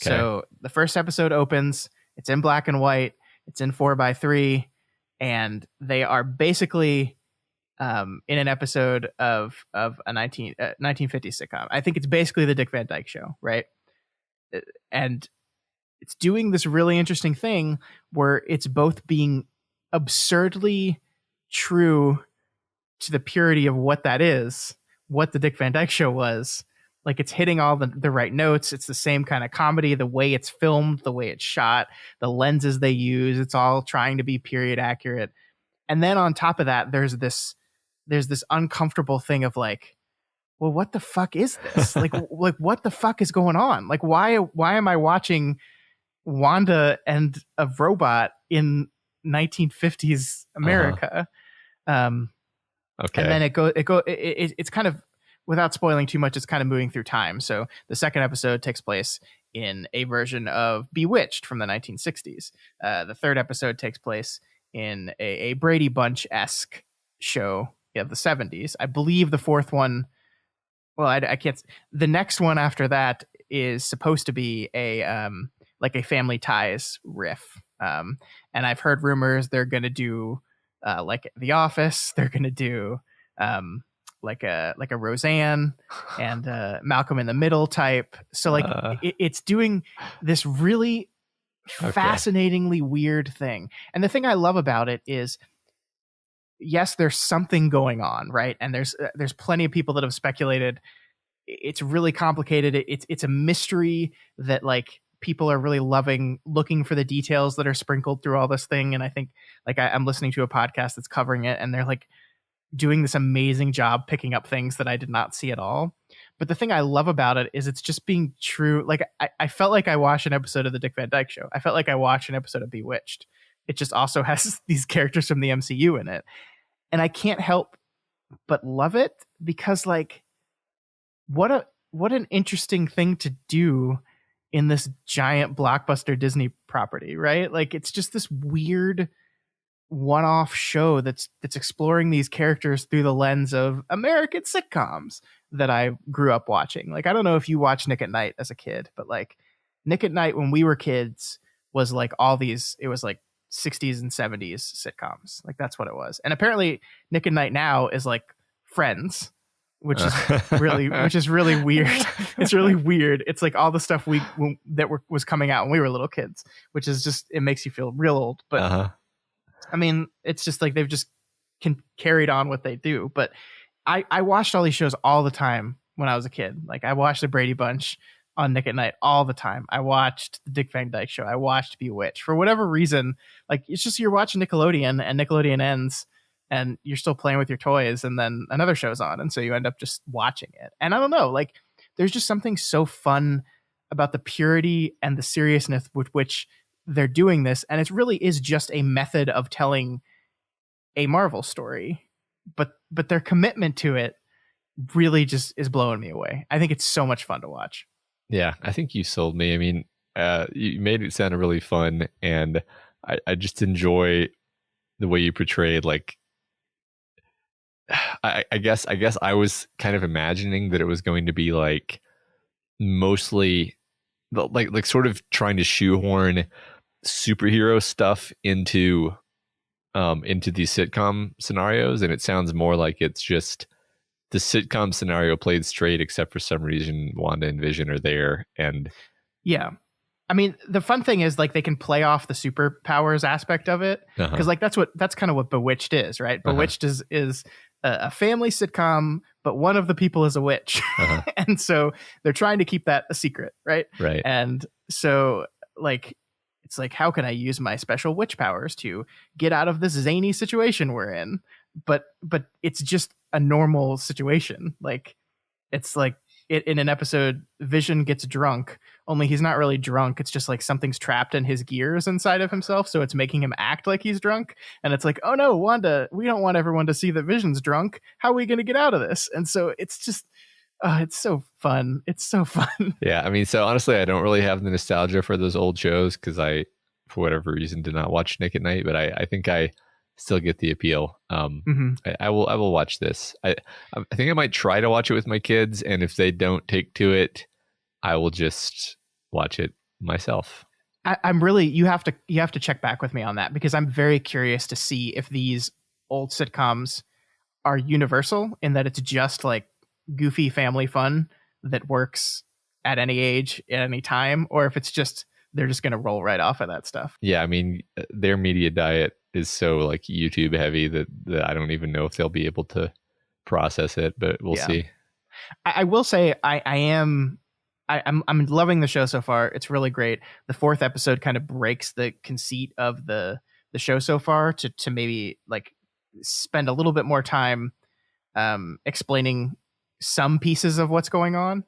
Speaker 2: Okay.
Speaker 1: So the first episode opens, it's in black and white, it's in 4:3, and they are basically in an episode of a 1950s sitcom. I think it's basically the Dick Van Dyke Show, right? And it's doing this really interesting thing where it's both being absurdly true to the purity of what that is, what the Dick Van Dyke Show was. Like, it's hitting all the right notes. It's the same kind of comedy, the way it's filmed, the way it's shot, the lenses they use. It's all trying to be period accurate. And then on top of that, there's this uncomfortable thing of like, well, what the fuck is this? like what the fuck is going on? Like, why am I watching Wanda and a robot in 1950s America?
Speaker 2: Okay.
Speaker 1: And then it's kind of, without spoiling too much, it's kind of moving through time. So the second episode takes place in a version of Bewitched from the 1960s. The third episode takes place in a Brady Bunch-esque show of the 70s. I believe the fourth one, well, I can't. The next one after that is supposed to be a like a Family Ties riff. And I've heard rumors they're going to do like The Office. They're going to do like a Roseanne and Malcolm in the Middle type. So like it's doing this really fascinatingly weird thing. And the thing I love about it is, yes, there's something going on, right? And there's plenty of people that have speculated. It's really complicated. It's a mystery that like people are really loving, looking for the details that are sprinkled through all this thing. And I think like I'm listening to a podcast that's covering it, and they're like doing this amazing job picking up things that I did not see at all. But the thing I love about it is it's just being true. Like I felt like I watched an episode of the Dick Van Dyke Show. I felt like I watched an episode of Bewitched. It just also has these characters from the MCU in it. And I can't help but love it because like what an interesting thing to do in this giant blockbuster Disney property, right? Like it's just this weird one-off show that's exploring these characters through the lens of American sitcoms that I grew up watching. Like, I don't know if you watched Nick at Night as a kid, but like Nick at Night when we were kids was like all these, it was like 60s and 70s sitcoms. Like that's what it was. And apparently Nick at Night now is like Friends, which is really weird. It's really weird. It's like all the stuff was coming out when we were little kids, which is just, it makes you feel real old. But I mean, it's just like they've just carried on what they do. But I watched all these shows all the time when I was a kid. Like I watched the Brady Bunch on Nick at Night all the time. I watched the Dick Van Dyke Show. I watched Bewitched. For whatever reason, like it's just you're watching Nickelodeon and Nickelodeon ends and you're still playing with your toys and then another show's on. And so you end up just watching it. And I don't know, like there's just something so fun about the purity and the seriousness with which they're doing this. And it really is just a method of telling a Marvel story, but their commitment to it really just is blowing me away. I think it's so much fun to watch.
Speaker 2: Yeah, I think you sold me. I mean, you made it sound really fun, and I just enjoy the way you portrayed. Like, I guess I was kind of imagining that it was going to be like mostly like sort of trying to shoehorn superhero stuff into into these sitcom scenarios, and it sounds more like it's just the sitcom scenario played straight, except for some reason Wanda and Vision are there. And
Speaker 1: yeah, I mean, the fun thing is like they can play off the superpowers aspect of it, because like that's kind of what Bewitched is, right? Bewitched is a family sitcom, but one of the people is a witch, and so they're trying to keep that a secret, right?
Speaker 2: Right.
Speaker 1: And so like it's like, how can I use my special witch powers to get out of this zany situation we're in? But it's just a normal situation. Like it's like in an episode, Vision gets drunk, only he's not really drunk. It's just like something's trapped in his gears inside of himself, so it's making him act like he's drunk. And it's like, oh no, Wanda, we don't want everyone to see that Vision's drunk. How are we going to get out of this? And so it's just, it's so fun. It's so fun.
Speaker 2: Yeah, I mean, so honestly, I don't really have the nostalgia for those old shows because I, for whatever reason, did not watch Nick at Night. But I think I still get the appeal. I will watch this. I think I might try to watch it with my kids, and if they don't take to it, I will just watch it myself.
Speaker 1: I'm really, you have to check back with me on that, because I'm very curious to see if these old sitcoms are universal in that it's just like goofy family fun that works at any age, at any time, or if it's just, they're just going to roll right off of that stuff.
Speaker 2: Yeah. I mean, their media diet is so like YouTube heavy that I don't even know if they'll be able to process it, but we'll see.
Speaker 1: I will say I'm loving the show so far. It's really great. The 4th episode kind of breaks the conceit of the show so far to maybe like spend a little bit more time explaining some pieces of what's going on.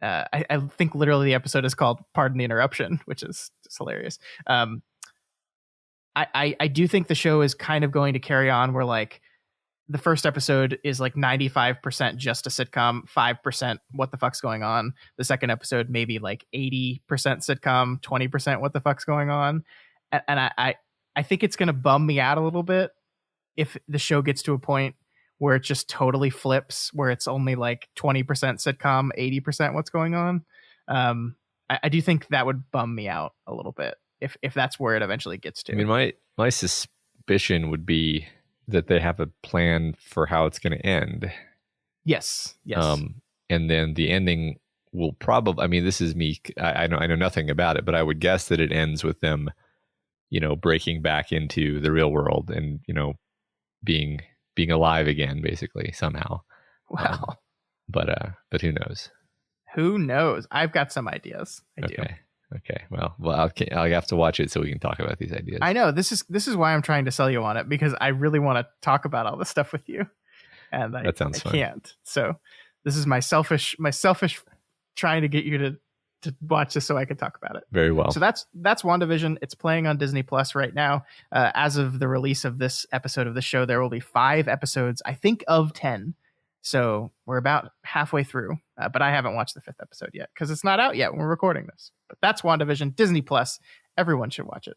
Speaker 1: I think literally the episode is called Pardon the Interruption, which is just hilarious. I do think the show is kind of going to carry on where like the first episode is like 95% just a sitcom, 5% what the fuck's going on. The second episode maybe like 80% sitcom, 20% what the fuck's going on. And I think it's going to bum me out a little bit if the show gets to a point where it just totally flips, where it's only like 20% sitcom, 80% what's going on. I do think that would bum me out a little bit if that's where it eventually gets to.
Speaker 2: I mean, my suspicion would be that they have a plan for how it's going to end.
Speaker 1: Yes.
Speaker 2: And then the ending will probably, I mean, this is me. I know nothing about it, but I would guess that it ends with them, breaking back into the real world and, being alive again, basically, somehow.
Speaker 1: Wow.
Speaker 2: But who knows?
Speaker 1: Who knows? I've got some ideas. I do.
Speaker 2: Okay. Well, I'll have to watch it so we can talk about these ideas.
Speaker 1: I know this is why I'm trying to sell you on it, because I really want to talk about all this stuff with you, and
Speaker 2: that sounds fun.
Speaker 1: Can't. So this is my selfish trying to get you to watch this so I can talk about it.
Speaker 2: Very well.
Speaker 1: So that's WandaVision. It's playing on Disney Plus right now. As of the release of this episode of the show, there will be 5 episodes, I think, of 10. So we're about halfway through, but I haven't watched the 5th episode yet because it's not out yet when we're recording this. But that's WandaVision, Disney Plus. Everyone should watch it.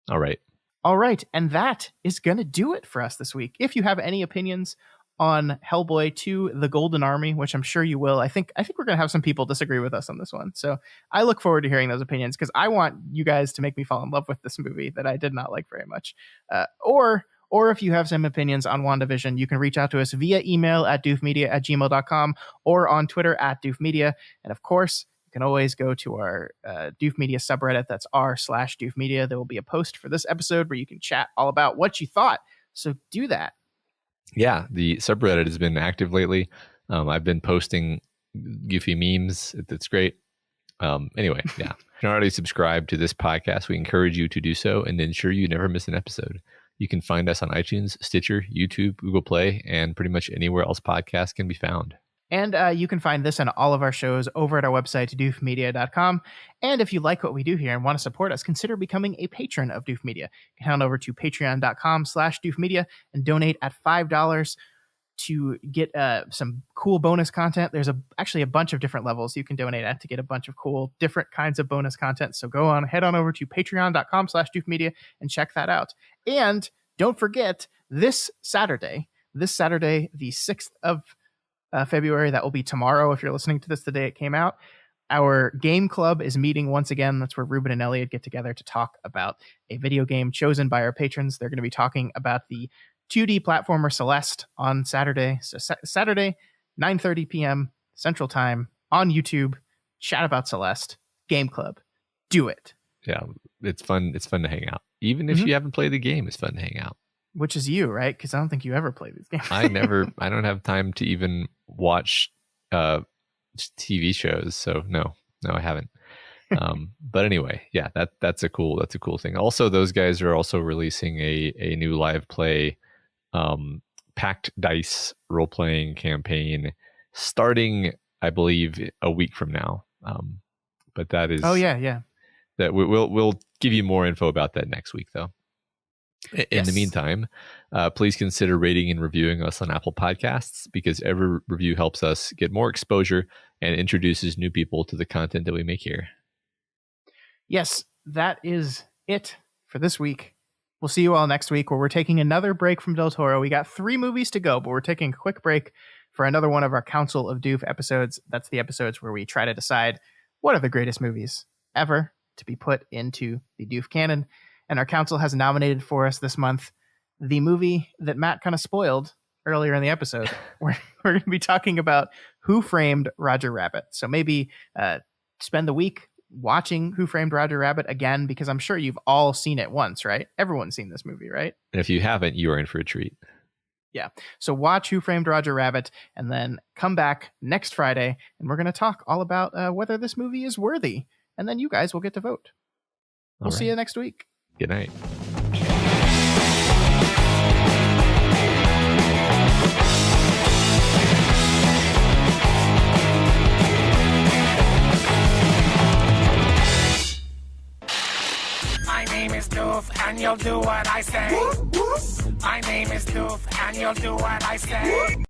Speaker 1: All right. And that is going to do it for us this week. If you have any opinions on Hellboy 2, The Golden Army, which I'm sure you will, I think we're going to have some people disagree with us on this one. So I look forward to hearing those opinions, because I want you guys to make me fall in love with this movie that I did not like very much. Or if you have some opinions on WandaVision, you can reach out to us via email at doofmedia@gmail.com or on Twitter @doofmedia. And of course, you can always go to our Doof Media subreddit. That's r/doofmedia. There will be a post for this episode where you can chat all about what you thought. So do that.
Speaker 2: Yeah, the subreddit has been active lately. I've been posting goofy memes. It's great. Anyway, yeah. If you're not already subscribed to this podcast, we encourage you to do so and ensure you never miss an episode. You can find us on iTunes, Stitcher, YouTube, Google Play, and pretty much anywhere else podcasts can be found.
Speaker 1: And you can find this and all of our shows over at our website, doofmedia.com. And if you like what we do here and want to support us, consider becoming a patron of Doof Media. You can head on over to patreon.com/doofmedia and donate at $5 to get some cool bonus content. There's actually a bunch of different levels you can donate at to get a bunch of cool different kinds of bonus content. So head on over to patreon.com/doofmedia and check that out. And don't forget, this Saturday, the 6th of February, that will be tomorrow if you're listening to this the day it came out, Our game club is meeting once again. That's where Ruben and Elliot get together to talk about a video game chosen by our patrons. They're going to be talking about the 2D platformer Celeste on Saturday. So Saturday, 9:30 p.m. Central Time on YouTube. Chat about Celeste. Game club. Do it.
Speaker 2: Yeah, it's fun. It's fun to hang out. Even if you haven't played the game, it's fun to hang out.
Speaker 1: Which is you, right? Because I don't think you ever play these games.
Speaker 2: I don't have time to even watch TV shows. So no, I haven't. But anyway, yeah, that's a cool thing. Also, those guys are also releasing a new live play, packed dice role playing campaign starting, I believe, a week from now. But that is that we'll give you more info about that next week, though. In the meantime, please consider rating and reviewing us on Apple Podcasts, because every review helps us get more exposure and introduces new people to the content that we make here.
Speaker 1: Yes, that is it for this week. We'll see you all next week, where we're taking another break from Del Toro. We got 3 movies to go, but we're taking a quick break for another one of our Council of Doof episodes. That's the episodes where we try to decide what are the greatest movies ever to be put into the Doof canon. And our council has nominated for us this month the movie that Matt kind of spoiled earlier in the episode. We're going to be talking about Who Framed Roger Rabbit. So maybe spend the week watching Who Framed Roger Rabbit again, because I'm sure you've all seen it once, right? Everyone's seen this movie, right?
Speaker 2: And if you haven't, you are in for a treat.
Speaker 1: Yeah. So watch Who Framed Roger Rabbit and then come back next Friday, and we're going to talk all about whether this movie is worthy. And then you guys will get to vote. We'll see you next week.
Speaker 2: Good night.
Speaker 9: My name is Doof, and you'll do what I say. My name is Doof, and you'll do what I say.